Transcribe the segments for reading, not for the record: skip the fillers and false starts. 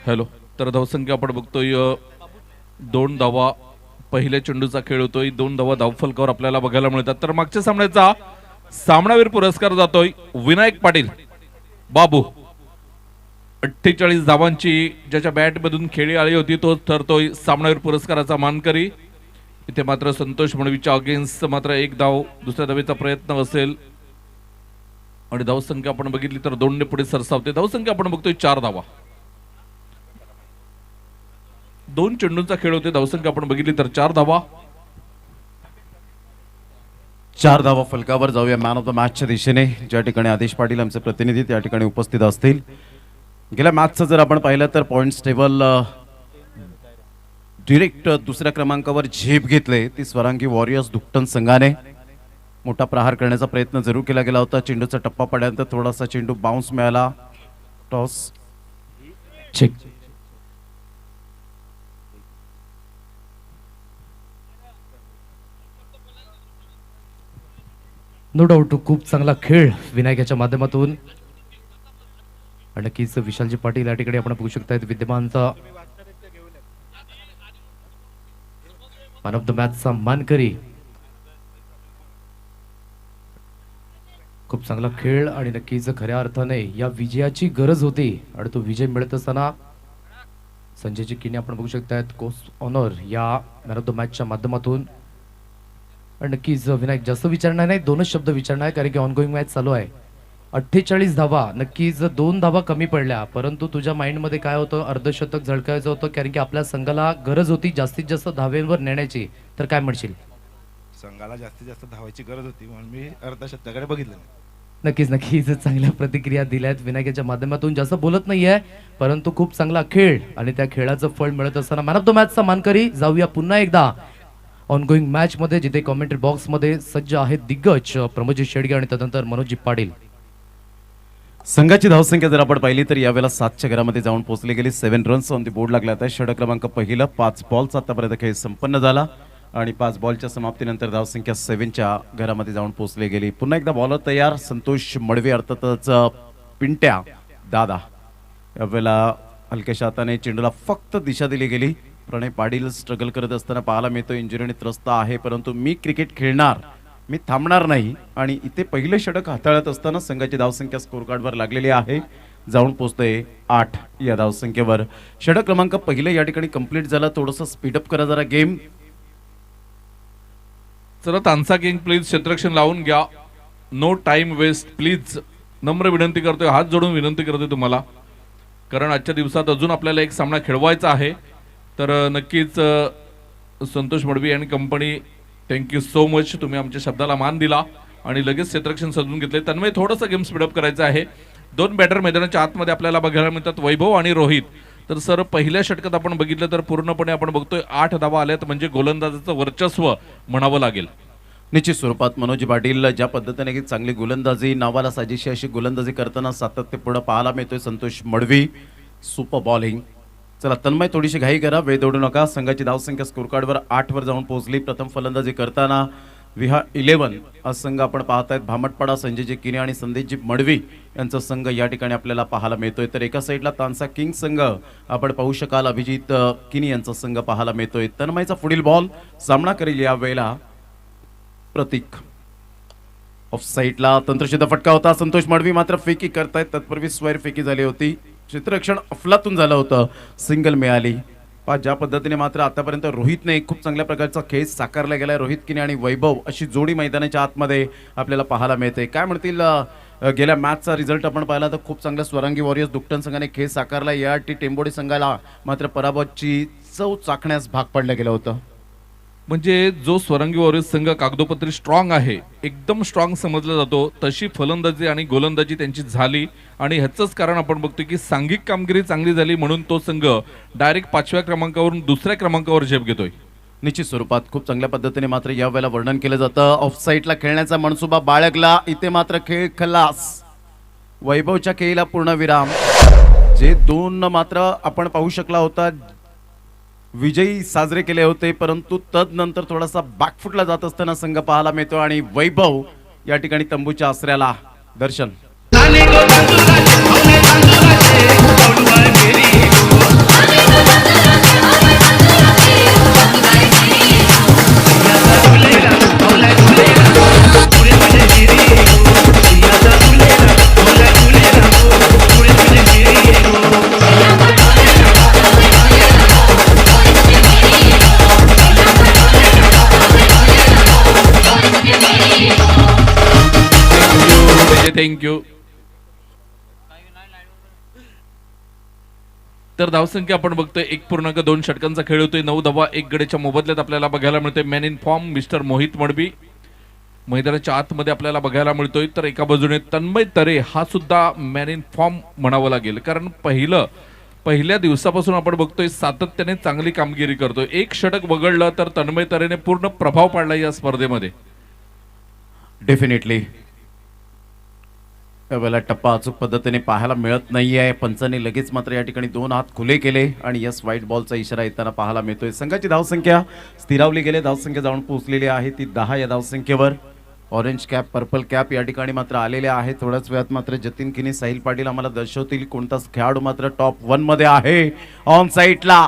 Hello. तर धावसंख्या आपण बघतोय 2 धावा पहिल्या चेंडूचा खेळ होतोय. 2 धावा धावफलकावर आपल्याला बघायला मिळतात. तर मागच्या सामन्याचा सामनावीर पुरस्कार जातोय विनायक पाटील बाबू. 48 धावांची ज्याच्या बॅट मधून खेळी आली होती तो ठरतोय सामनावीर पुरस्काराचा मानकरी. इथे मात्र संतोष मडवीच्या अगेन्स्ट मात्र एक धाव दुसऱ्या धावेचा प्रयत्न असेल आणि धावसंख्या आपण बघितली तर 2 ने पुढे सरसावते. धावसंख्या आपण बघतोय 4 धावा. 2 चेंडूंचा खेळ होते. धावसंख्या आपण बघितली तर 4 धावा. 4 धावा फलकावर जाऊया मॅन ऑफ द मॅचच्या दिशेने. ज्या ठिकाणी आदेश पाटील आमचे प्रतिनिधी त्या ठिकाणी उपस्थित असतील. गेल्या मॅचचं जर आपण पाहिलं तर पॉइंट्स टेबल डिरेक्ट दुसऱ्या क्रमांकावर झेप घेतले ती स्वरांगी वॉरियर्स दुकटन संघाने. मोठा प्रहार करण्याचा प्रयत्न जरूर केला गेला होता. चेंडूचा टप्पा पडल्यानंतर थोडासा चेंडू बाउन्स मिळाला. Toss check. नो डाऊट खूप चांगला खेळ विनायकाच्या माध्यमातून. आणि नक्कीच विशालजी पाटील या ठिकाणी आपण बघू शकता विद्यमानचा मॅन ऑफ द मॅचचा मानकरी. खूप चांगला खेळ आणि नक्कीच खऱ्या अर्थाने या विजयाची गरज होती आणि तो विजय मिळत असताना संजयजी किने आपण बघू शकतायत कोस्ट ऑनर या मॅन ऑफ द मॅचच्या माध्यमातून. आणि नक्कीच विनायक जास्त विचारणार नाही, 2च शब्द विचारणार आहे कारण की ऑनगोईंग मॅच चालू आहे. 48 धावा, नक्कीच 2 धावा कमी पडल्या परंतु तुझ्या माइंडमध्ये काय होतं, अर्धशतक झळकायचं होतं कारण की आपल्या संघाला गरज होती जास्तीत जास्त धावेवर नेण्याची. तर काय म्हणशील? संघाला जास्तीत जास्त धावायची गरज होती म्हणून मी अर्धशतकाकडे बघितलं. नक्कीच नक्कीच चांगल्या प्रतिक्रिया दिल्यात विनायकाच्या माध्यमातून. जास्त बोलत नाहीये परंतु खूप चांगला खेळ आणि त्या खेळाचं फळ मिळत असताना मॅन ऑफ द मॅचचा मानकरी. जाऊया पुन्हा एकदा ऑनगोईंग मॅच मध्ये जिथे कॉमेंट्री बॉक्स मध्ये सज्ज आहेत दिग्गज प्रमोदजी शेडगे आणि त्यानंतर मनोजजी पाटील. संघाची धावसंख्या जर आपण पाहिली तर यावेळेला 7च्या घरामध्ये जाऊन पोहोचली गेली. 7 रन्स ऑन द बोर्ड लागला आहे. षटक क्रमांक पहिलं 5 बॉलचा आतापर्यंत खेळ संपन्न झाला आणि 5 बॉलच्या समाप्तीनंतर धावसंख्या 7च्या घरामध्ये जाऊन पोहोचली गेली. पुन्हा एकदा बॉलर तयार संतोष मडवी अर्थातच पिंट्या दादा. यावेळेला हलक्याशा हाताने चेंडूला फक्त दिशा दिली गेली. प्रणय पाटील स्ट्रगल करत असताना पाहायला मिळतो इंजुरीने त्रस्त आहे परंतु मी क्रिकेट खेळणार, मी थांबणार नाही. आणि इथे पहिले षटक हाताळत असताना संघाची धावसंख्या स्कोर कार्डवर लागलेली आहे. जाऊन पोहोचते 8 या धावसंख्येवर. षटक क्रमांक पहिलं या ठिकाणी कंप्लीट झालं. थोडंसं स्पीडअप करा जरा गेम. चला तानसा किंग प्लीज क्षेत्ररक्षण लावून घ्या. No time waste please. नम्र विनंती करतोय, हात जोडून विनंती करतोय तुम्हाला कारण आजच्या दिवसात अजून आपल्याला एक सामना खेळवायचा आहे. तर नक्कीच संतोष मडवी आणि कंपनी थँक्यू सो मच. तुम्ही आमच्या शब्दाला मान दिला आणि लगेच क्षेत्ररक्षण सजवून घेतले. तन्मय थोडंसं गेम स्पीडअप करायचं आहे. 2 बॅटर मैदानाच्या आतमध्ये आपल्याला बघायला मिळतात, वैभव आणि रोहित. तर सर पहिल्या षटकात आपण बघितलं तर पूर्णपणे आपण बघतोय 8 धावा आल्यात म्हणजे गोलंदाजाचं वर्चस्व म्हणावं लागेल. निश्चित स्वरूपात मनोज पाटील ज्या पद्धतीने चांगली गोलंदाजी नावाला साजेशी अशी गोलंदाजी करताना सातत्यपूर्ण पाहायला मिळतोय संतोष मडवी. Super bowling. चला तन्मय थोडीशी घाई करा, वेळ दौडू नका. संघाची धावसंख्या स्कोर कार्डवर 8 वर जाऊन पोहोचली. प्रथम फलंदाजी करताना विहार 11 हा संघ आपण पाहतायत. भामटपाडा संजयजी किने आणि संदेशजी मडवी यांचा संघ या ठिकाणी आपल्याला पाहायला मिळतोय. तर एका साईडला तानसा किंग संघ आपण पाहू शकाल अभिजित किनी यांचा संघ पाहायला मिळतोय. तन्मयचा पुढील बॉल सामना करेल या वेळेला प्रतीक. ऑफ साईडला तंत्रशुद्ध फटका होता. संतोष मडवी मात्र फेकी करतायत. तत्पूर्वी स्क्वेअर फेकी झाली होती. क्षेत्ररक्षण अफलातून झालं होतं, सिंगल मिळाली. ज्या पद्धतीने मात्र आतापर्यंत रोहितने खूप चांगल्या प्रकारचा खेळ साकारला गेलाय. रोहित किने आणि वैभव अशी जोडी मैदानाच्या आतमध्ये आपल्याला पाहायला मिळते. काय म्हणतील गेल्या मॅचचा रिझल्ट आपण पाहिला तर खूप चांगल्या स्वरांगी वॉरियर्स दुकटन संघाने खेळ साकारला. या टेंबोडी संघाला मात्र पराभवाची चव चाखण्यास भाग पडलं गेलं होतं. म्हणजे जो स्वरांगी वॉरियर्स संघ कागदोपत्री स्ट्रॉंग आहे, एकदम स्ट्रॉंग समजला जातो, तशी फलंदाजी आणि गोलंदाजी त्यांची झाली. आणि ह्याचंच कारण आपण बघतोय की सांघिक कामगिरी चांगली झाली म्हणून तो संघ डायरेक्ट 5व्या क्रमांकावरून 2ऱ्या क्रमांकावर झेप घेतोय. निश्चित स्वरूपात खूप चांगल्या पद्धतीने मात्र यावेळेला वर्णन केलं जातं. ऑफ साईडला खेळण्याचा मनसुबा बाळगला. इथे मात्र खेळ खलास. वैभवच्या खेळीला पूर्ण विराम. जे 2 मात्र आपण पाहू शकला होता विजयी साजरे केले होते परंतु तदनंतर थोडासा बॅकफुटला जात असताना संघ पाहायला मिळतो आणि वैभव या ठिकाणी तंबूच्या आसऱ्याला दर्शन. थँक्यू. तर धावसंख्या आपण बघतोय 1.2 षटकांचा खेळ होतोय. 9 धावा 1 गडेच्या मोबदल्यात आपल्याला बघायला मिळतोय. Man in form mister Mohit Madavi मैदानाच्या आतमध्ये आपल्याला बघायला मिळतोय. तर एका बाजूने तन्मय तरे हा सुद्धा मॅन इन फॉर्म म्हणावं लागेल, कारण पहिल्या दिवसापासून आपण बघतोय सातत्याने चांगली कामगिरी करतोय. एक षटक वगळलं तर तन्मय तरेने पूर्ण प्रभाव पाडला या स्पर्धेमध्ये. डेफिनेटली त्यावेळेला टप्पा अचूक पद्धतीने पाहायला मिळत नाहीये. पंचांनी लगेच मात्र या ठिकाणी 2 हात खुले केले आणि यस व्हाईट बॉलचा इशारा येताना पाहायला मिळतोय. संघाची धावसंख्या स्थिरावली गेली. धावसंख्या जाऊन पोहोचलेली आहे ती 10 या धावसंख्येवर. ऑरेंज कॅप पर्पल कॅप या ठिकाणी मात्र आलेल्या आहे. थोड्याच वेळात मात्र जतीन किनी साहिल पाटील आम्हाला दर्शवतील कोणता खेळाडू मात्र टॉप 1 मध्ये आहे. ऑन साईडला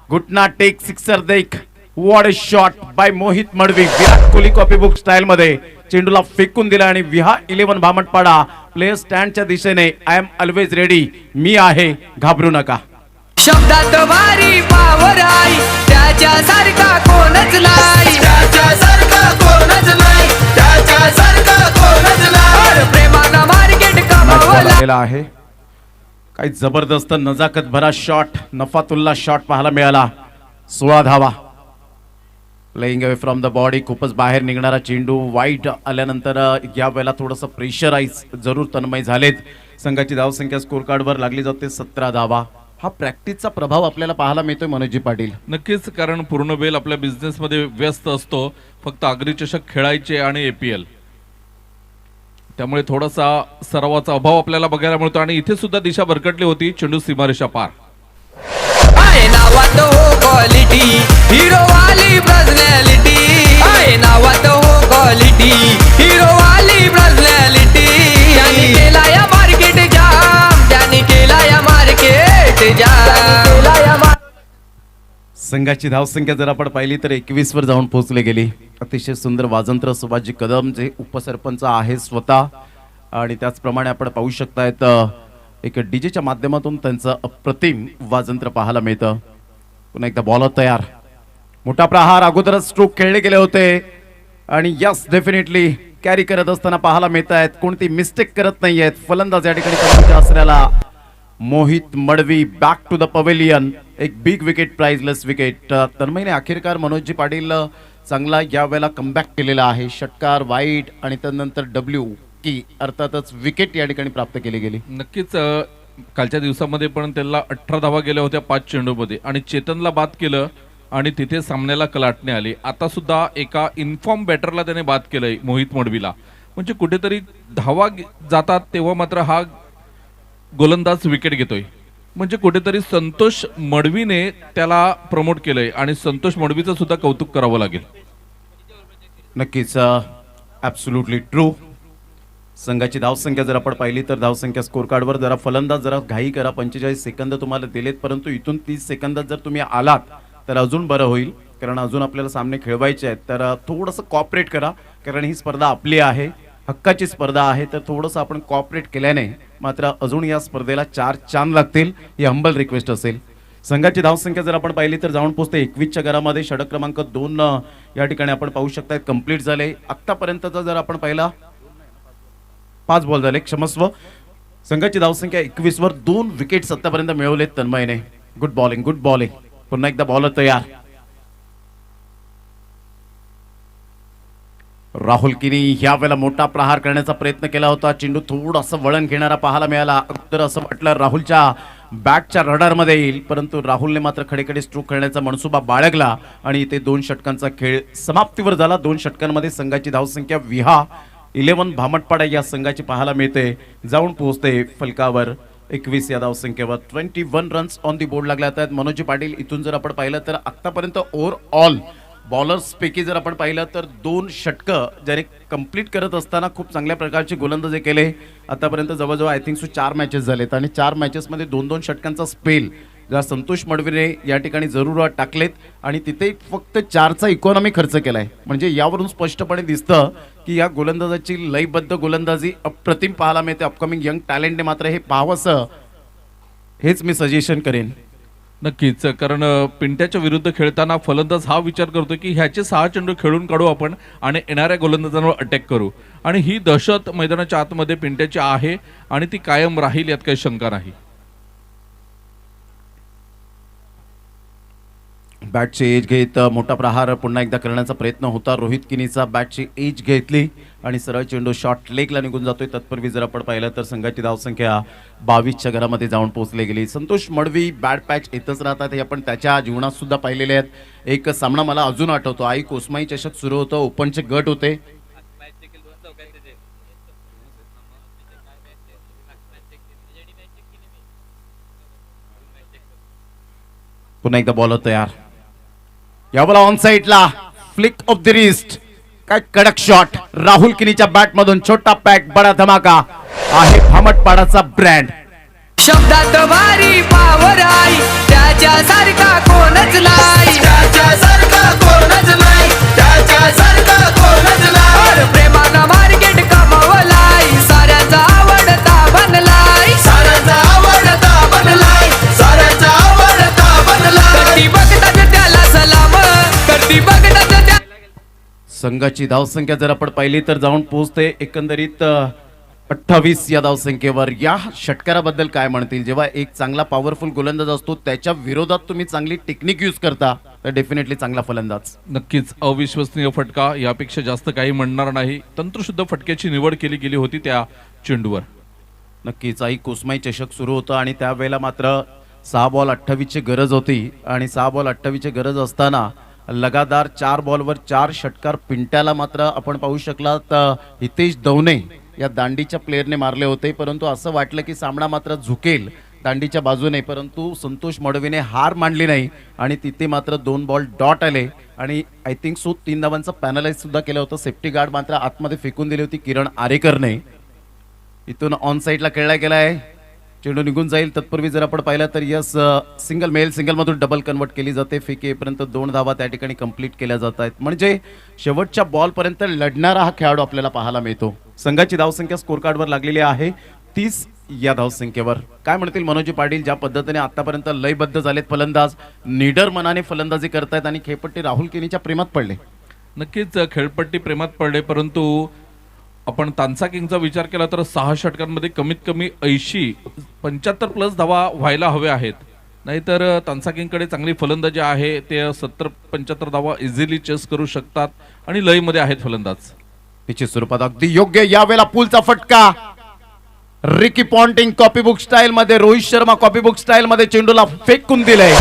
घुटना टेक सिक्सर देख. What a shot bye Mohit Madavi. Virat Kohli copy book style मध्ये चेंडूला फेकून दिला आणि विहा 11 भामटपाडा प्लेयर स्टँडच्या दिशेने. I am always ready. मी आहे, घाबरू नका. शब्दात वारी पावर आई त्याच्यासारखा कोणच नाही, त्याच्यासारखा कोणच नाही, त्याच्यासारखा कोणच नाही. प्रेमानं मार्केट कमावला आहे. काही जबरदस्त नजाकत भरा शॉट नफातुल्ला शॉट पाहायला मिळाला. 16 धावा. Playing away from the body. खूपच बाहेर निघणारा चेंडू वाईट आल्यानंतर या वेळेला थोडंसं प्रेशराईज जरूर तन्मय झालेत. संघाची धावसंख्या स्कोर कार्डवर लागली जाते 17 धावा. हा प्रॅक्टिसचा प्रभाव आपल्याला पाहायला मिळतोय मनोजी पाटील. नक्कीच, कारण पूर्ण वेळ आपल्या बिझनेसमध्ये व्यस्त असतो. फक्त आगरी चषक खेळायचे आणि APL, त्यामुळे थोडासा सरावाचा अभाव आपल्याला बघायला मिळतो. आणि इथे सुद्धा दिशा भरकटली होती. चेंडू सीमारेषा पार. आहे नावात हो क्वालिटी हिरो वाली पर्सनॅलिटी, आहे नावात हो क्वालिटी हिरो वाली पर्सनॅलिटी. त्यांनी केला या मार्केट जाम, त्यांनी केला या मार्केट जाम. संघाची धावसंख्या जर आपण पाहिली तर 21 वर जाऊन पोहोचले गेली. अतिशय सुंदर वाजंत्र सुभाषजी कदम जे उपसरपंच आहे स्वतः, आणि त्याचप्रमाणे आपण पाहू शकतायत एक डीजेच्या माध्यमातून त्यांचं अप्रतिम वाजंत्र पाहायला मिळतं. पुन्हा एकदा बॉलर तयार. मोठा प्रहार. अगोदरच स्ट्रोक खेळले गेले होते आणि यस डेफिनेटली कॅरी करत असताना पाहायला मिळत आहेत. कोणती मिस्टेक करत नाही आहेत फलंदाज या ठिकाणी असलेला Mohit Madvi. Back to the pavilion. एक बिग विकेट, प्राइजलेस विकेट. तन्मयने अखेरकार मनोजी पाटील चांगला या वेळेला कमबॅक केलेला आहे. षटकार वाईट आणि त्यानंतर डब्ल्यू की अर्थातच विकेट या ठिकाणी प्राप्त केली गेली. नक्कीच कालच्या दिवसामध्ये पण त्याला 18 धावा गेल्या होत्या 5 चेंडूमध्ये, आणि चेतनला बाद केलं आणि तिथे सामन्याला कलाटणी आली. आता सुद्धा एका इन्फॉर्म बॅटरला त्याने बाद केलंय मोहित मडवीला. म्हणजे कुठेतरी धावा जातात तेव्हा मात्र हा गोलंदाज विकेट घेतोय. म्हणजे कुठेतरी संतोष मडवीने त्याला प्रमोट केलंय आणि संतोष मडवीचं सुद्धा कौतुक करावं लागेल. नक्कीच ॲब्सोल्युटली ट्रू. संघाची धावसंख्या जर आपण पाहिली तर धावसंख्या स्कोर कार्डवर जरा फलंदाज जरा घाई करा. 45 सेकंद तुम्हाला दिलेत, परंतु इथून 30 सेकंदात जर तुम्ही आलात तर अजून बरं होईल, कारण अजून आपल्याला सामने खेळवायचे आहेत. तर थोडंसं कॉपरेट करा, कारण ही स्पर्धा आपली आहे, हक्काची स्पर्धा आहे. तर थोडंसं आपण कॉपरेट केल्याने मात्र अजून या स्पर्धेला 4 चांद लागतील, ही हंबल रिक्वेस्ट असेल. संघाची धावसंख्या जर आपण पाहिली तर जाऊन पोहोचते 21च्या घरामध्ये. षटक क्रमांक 2 या ठिकाणी आपण पाहू शकता कंप्लीट झाले. आत्तापर्यंतचा जर आपण पाहिला 5 बॉल झाले, क्षमस्व. संघाची धावसंख्या 21 वर 2 विकेट्स आतापर्यंत मिळवलेत तन्मयने. Good bowling, good bowling. पुन्हा एकदा बॉलर तयार. राहुल किनी ह्या वेळेला मोठा प्रहार करण्याचा प्रयत्न केला होता. चेंडू थोडासा वळण घेणारा पाहायला मिळाला. अगोदर असं वाटलं राहुलच्या बॅटच्या रडारमध्ये येईल, परंतु राहुलने मात्र खडेखडे स्ट्रोक खेळण्याचा मनसुबा बाळगला आणि इथे 2 षटकांचा खेळ समाप्तीवर झाला. 2 षटकांमध्ये संघाची धावसंख्या विहा 11 भामटपाडा या संघाची पाहायला मिळते. जाऊन पोहोचते फलकावर 21 या धावसंख्येवर. 21 रन्स ऑन दी बोर्ड लागले आहेत. मनोजी पाटील इथून जर आपण पाहिलं तर आतापर्यंत ओव्हरऑल बॉलर्स पैकी जर आपण पाहिलं तर 2 षटकं ज्याने कंप्लीट करत असताना खूप चांगल्या प्रकारचे गोलंदाजी केले. आतापर्यंत जवळजवळ आय थिंक 4 मॅचेस झालेत आणि 4 मॅचेसमध्ये 2-2 षटकांचा स्पेल ज्या संतोष मडवीने या ठिकाणी जरूर टाकलेत आणि तिथे फक्त 4चा इकॉनॉमी खर्च केलाय. म्हणजे यावरून स्पष्टपणे दिसतं की या गोलंदाजाची लयबद्ध गोलंदाजी अप्रतिम पाहायला मिळते. अपकमिंग यंग टॅलेंटने मात्र हे पाहावंसं, हेच मी सजेशन करेन. नक्कीच, कारण पिंट्याच्या विरुद्ध खेळताना फलंदाज हा विचार करतो की ह्याचे 6 चेंडू खेळून काढू आपण आणि येणाऱ्या गोलंदाजांवर अटॅक करू, आणि ही दहशत मैदानाच्या आतमध्ये पिंट्याची आहे आणि ती कायम राहील, यात काही शंका नाही. बॅटची एज घेत मोठा प्रहार पुन्हा एकदा करण्याचा प्रयत्न होता. रोहित किनीचा बॅटची एज घेतली आणि सरळ चेंडू शॉर्ट लेगला निघून जातोय. तत्पूर्वी जर आपण पाहिलं तर संघाची धावसंख्या 22च्या घरामध्ये जाऊन पोहोचली गेली. संतोष मडवी बॅट पॅच येतच राहतात, हे आपण त्याच्या जीवनात सुद्धा पाहिलेले आहेत. एक सामना मला अजून आठवतो, आई कोसमाई चषक सुरू होतं, ओपनचे गट होते. पुन्हा एकदा बॉल तयार, यावेळेला ऑन साइडला फ्लिक ऑफ द रिस्ट, काय कडक शॉट. राहुल किनीच्या बॅट मधून छोटा पॅक बडा धमाका आहे भामटपाडाचा ब्रँड. शब्दात भारी पावर आई, त्याच्यासारखा कोणच नाही, त्याच्यासारखा कोणच नाही, त्याच्यासारखा कोणच नाही. प्रेमानं मार्केट कमावलाय, साऱ्याचा आवडता बनलाय, साऱ्याचा आवडता बनलाय, साऱ्याचा आवडता बनलाय. करती बघतात त्याला सलाम, करती बघतात त्या. संघाची धावसंख्या जर आपण पाहिली तर जाऊन पोहोचते एकंदरीत 28 या धावसंख्येवर. या षटकाराबद्दल काय म्हणतील? जेव्हा एक चांगला पॉवरफुल गोलंदाज असतो त्याच्या विरोधात तुम्ही चांगली टेक्निक यूज करता तर डेफिनेटली चांगला फलंदाज. नक्कीच अविश्वसनीय फटका, यापेक्षा जास्त काही म्हणणार नाही. तंत्रशुद्ध फटक्याची निवड केली गेली होती त्या चेंडूवर. नक्कीच आई कोसमाई चषक सुरू होतं आणि त्यावेळेला मात्र 6 बॉल 28 ची गरज होती आणि 6 बॉल 28 ची गरज असताना लगातार 4 बॉलवर 4 षटकार पिंट्याला मात्र आपण पाहू शकला तर हितेश दवणे या दांडीच्या प्लेयरने मारले होते. परंतु असं वाटलं की सामना मात्र झुकेल दांडीच्या बाजूने, परंतु संतोष मडवीने हार मानली नाही आणि तिथे मात्र 2 बॉल डॉट आले आणि आय थिंक सो 3 धावांचा पॅनलाइज सुद्धा केलं होतं. सेफ्टी गार्ड मात्र आतमध्ये फेकून दिली होती किरण आरेकरने. इथून ऑन साईडला खेळला गेलाय, चेंडू निघून जाईल. तत्पूर्वी जर आपण पाहिलं तर यस सिंगल मेल सिंगल मधून डबल कन्वर्ट केली जाते. फेक येईपर्यंत 2 धावा त्या ठिकाणी कंप्लीट केल्या जात आहेत. म्हणजे शेवटच्या बॉल पर्यंत लढणारा हा खेळाडू आपल्याला पाहायला मिळतो. संघाची धावसंख्या स्कोर कार्डवर लागलेली आहे 30 या धावसंख्येवर. काय म्हणतील मनोजी पाटील? ज्या पद्धतीने आतापर्यंत लयबद्ध झालेत फलंदाज, निडर मनाने फलंदाजी करतायत आणि खेळपट्टी राहुल किनीच्या प्रेमात पडले. नक्कीच खेळपट्टी प्रेमात पडले, परंतु आपण तानसा किंगचा विचार केला तर 6 षटकांमध्ये कमीत कमी 80-75 प्लस धावा व्हायला हव्या आहेत. नाहीतर तानसा किंगकडे चांगली फलंदाजी आहे, ते 70-75 धावा इझिली चेस करू शकतात आणि लयमध्ये आहेत फलंदाज. तिची स्वरूपात अगदी योग्य. यावेळेला पुलचा फटका, रिकी पॉन्टिंग कॉपीबुक स्टाईल मध्ये, रोहित शर्मा कॉपीबुक स्टाईल मध्ये चेंडूला फेकून दिलंय.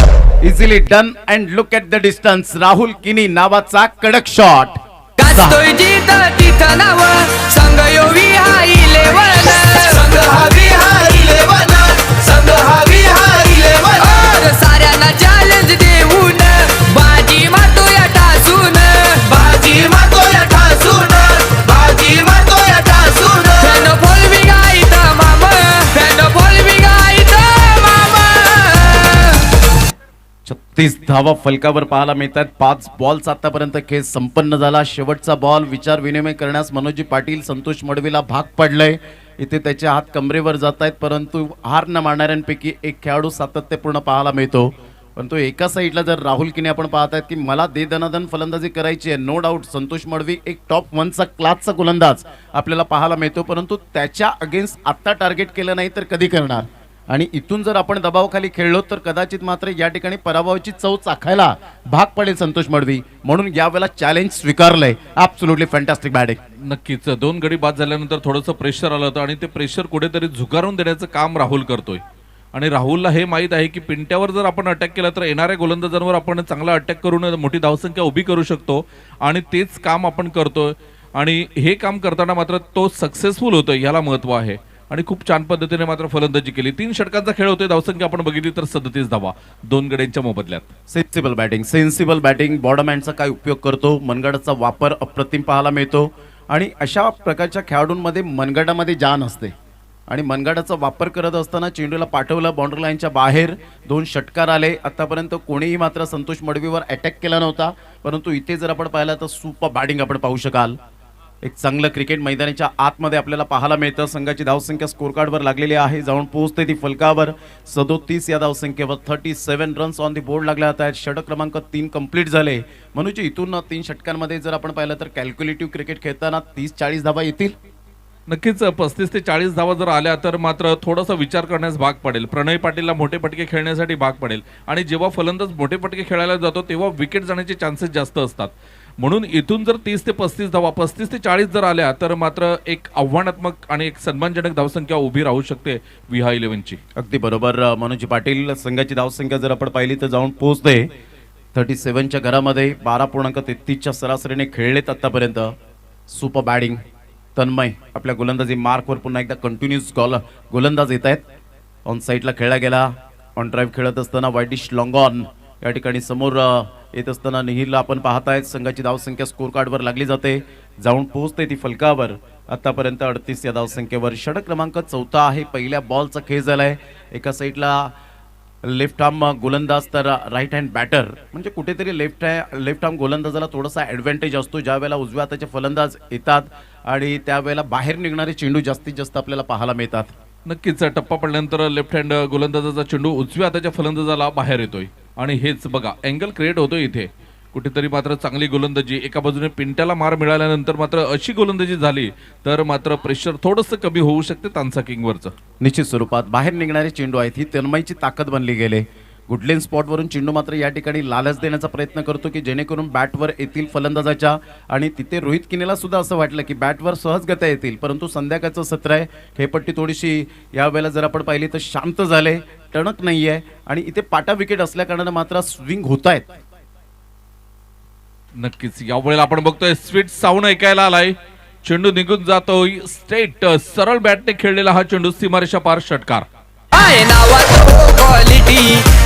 Easily done and look at the distance. Rahul किनी नावाचा कडक शॉट. गाजतोय जिथ तिथं नाव, संघ योवी हा 11, संघ हवी हा 11, संघ हवी हा 11. साऱ्यांना चॅलेंज देऊन बाजी मारतो या ठासून, बाजी मारतो या ठासून, बाजी मारतो या ठासून. फॅन फॉलोविंग आहेत मामा, फॅन फॉलोविंग आहेत मामा. 36 धावा फलकावर पाहायला मिळतात. 5 बॉलचा आतापर्यंत खेळ संपन्न झाला. शेवटचा बॉल विचार विनिमय करण्यास मनोजी पाटील संतोष मडवीला भाग पडलंय. इथे त्याचे हात कमरेवर जात आहेत, परंतु हार न मारणाऱ्यांपैकी एक खेळाडू सातत्यपूर्ण पाहायला मिळतो. परंतु एका साईडला जर राहुल किनी आपण पाहतायत की मला दे दनादन फलंदाजी करायची आहे, नो डाऊट संतोष मडवी एक टॉप 1चा क्लासचा गोलंदाज आपल्याला पाहायला मिळतो, परंतु त्याच्या अगेन्स्ट आत्ता टार्गेट केलं नाही तर कधी करणार. आणि इथून जर आपण दबावाखाली खेळलो तर कदाचित मात्र या ठिकाणी पराभवाची चव चाखायला भाग पडेल संतोष मडवी. म्हणून यावेळेला चॅलेंज स्वीकारलंय. Absolutely fantastic batting. नक्कीच 2 गडी बाद झाल्यानंतर थोडंसं प्रेशर आलं होतं आणि ते प्रेशर कुठेतरी झुगारून देण्याचं काम राहुल करतोय. आणि राहुलला हे माहीत आहे की पिंट्यावर जर आपण अटॅक केला तर येणाऱ्या गोलंदाजांवर आपण चांगला अटॅक करून मोठी धावसंख्या उभी करू शकतो आणि तेच काम आपण करतोय. आणि हे काम करताना मात्र तो सक्सेसफुल होतोय, याला महत्व आहे. आणि खूप छान पद्धतीने मात्र फलंदाजी केली. 3 षटकांचा खेळ होतोय. धावसंख्या आपण बघितली तर 37 धावा 2 गड्यांच्या मोबदल्यात. Sensible batting, sensible batting. बॉर्डरमॅनचा काय उपयोग करतो, मनगडाचा वापर अप्रतिम पाहायला मिळतो. आणि अशा प्रकारच्या खेळाडूंमध्ये मनगटामध्ये जान असते आणि मनगटाचा वापर करत असताना चेंडूला पाठवलं बाउंड्री लाईनच्या बाहेर. 2 षटकार आले. आतापर्यंत कोणीही मात्र संतोष मडवीवर अटॅक केला नव्हता, परंतु इथे जर आपण पाहिलं तर सुपर बॅटिंग आपण पाहू शकाल. एक चांगलं क्रिकेट मैदानाच्या आतमध्ये आपल्याला पाहायला मिळतं. संघाची धावसंख्या स्कोर कार्डवर लागलेली आहे, जाऊन पोहोचते ती फलकावर 37 या धावसंख्येवर 37 रन्स ऑन दी बोर्ड लागल्या आहेत. षटक क्रमांक 3 कंप्लीट झाले. मनोजी, इथून 3 षटकांमध्ये जर आपण पाहिलं तर कॅल्क्युलेटिव्ह क्रिकेट खेळताना 30-40 धावा येतील. नक्कीच 35 ते 40 धावा जर आल्या तर मात्र थोडासा विचार करण्यास भाग पडेल. प्रणय पाटीलला मोठे फटके खेळण्यासाठी भाग पडेल आणि जेव्हा फलंदाज मोठे फटके खेळायला जातो तेव्हा विकेट जाण्याचे चान्सेस जास्त असतात. म्हणून इथून जर 30 ते 35 धावा 35 ते 40 जर आल्या तर मात्र एक आव्हानात्मक आणि एक सन्मानजनक धावसंख्या उभी राहू शकते विहा 11ची. अगदी बरोबर मनोजी पाटील. संघाची धावसंख्या जर आपण पाहिली तर जाऊन पोहोचते 37च्या घरामध्ये 12.33च्या सरासरीने खेळलेत आतापर्यंत. सुपर बॅटिंग तन्मय आपल्या गोलंदाजी मार्कवर पुन्हा एकदा कंटिन्यूस गोलंदाज येत आहेत. ऑन साईडला खेळला गेला. ऑन ड्राईव्ह खेळत असताना वाईडिश लॉंग ऑन या ठिकाणी समोर येत असताना निहिलला आपण पाहतायत. संघाची धावसंख्या स्कोर कार्डवर लागली जाते, जाऊन पोहोचते ती फलकावर आतापर्यंत 38 या धावसंख्येवर. षटक क्रमांक 4 आहे. पहिल्या बॉलचा खेळ झालाय. एका साईडला लेफ्ट आर्म गोलंदाज तर राईट हँड बॅटर, म्हणजे कुठेतरी लेफ्ट आर्म गोलंदाजाला थोडासा ॲडव्हान्टेज असतो ज्या वेळेला उजव्या हाताचे फलंदाज येतात आणि त्यावेळेला बाहेर निघणारे चेंडू जास्तीत जास्त आपल्याला पाहायला मिळतात. नक्कीच टप्पा पडल्यानंतर लेफ्ट हँड गोलंदाजाचा चेंडू उजव्या हाताच्या फलंदाजाला बाहेर येतोय आणि हेच बघा अँगल क्रिएट होतोय इथे. कुठेतरी मात्र चांगली गोलंदाजी, एका बाजूने पिंट्याला मार मिळाल्यानंतर मात्र अशी गोलंदाजी झाली तर मात्र प्रेशर थोडंसं कमी होऊ शकते तानसा किंगवरचं. निश्चित स्वरूपात बाहेर निघणारे चेंडू आहेत ही तन्मयची ताकद बनली गेले. गुडलेन स्पॉटवरून चेंडू मात्र या ठिकाणी लालच देण्याचा प्रयत्न करतो की जेणेकरून बॅटवर येतील फलंदाजाच्या, आणि तिथे रोहित किनेला सुद्धा असं वाटलं की बॅटवर सहजगत्या येतील, परंतु संध्याकाळचं सत्र आहे. खेळपट्टी थोडीशी यावेळेला जर आपण पाहिली तर शांत झाले, टणक नाही आहे आणि इथे पाटा विकेट असल्या कारणानं मात्र स्विंग होत आहेत. नक्कीच यावेळेला आपण बघतोय स्वीट साऊंड ऐकायला आलाय. चेंडू निघून जातोय स्ट्रेट, सरळ बॅटने खेळलेला हा चेंडू सीमारेषा पार षटकार. आहे नावात हो क्वालिटी,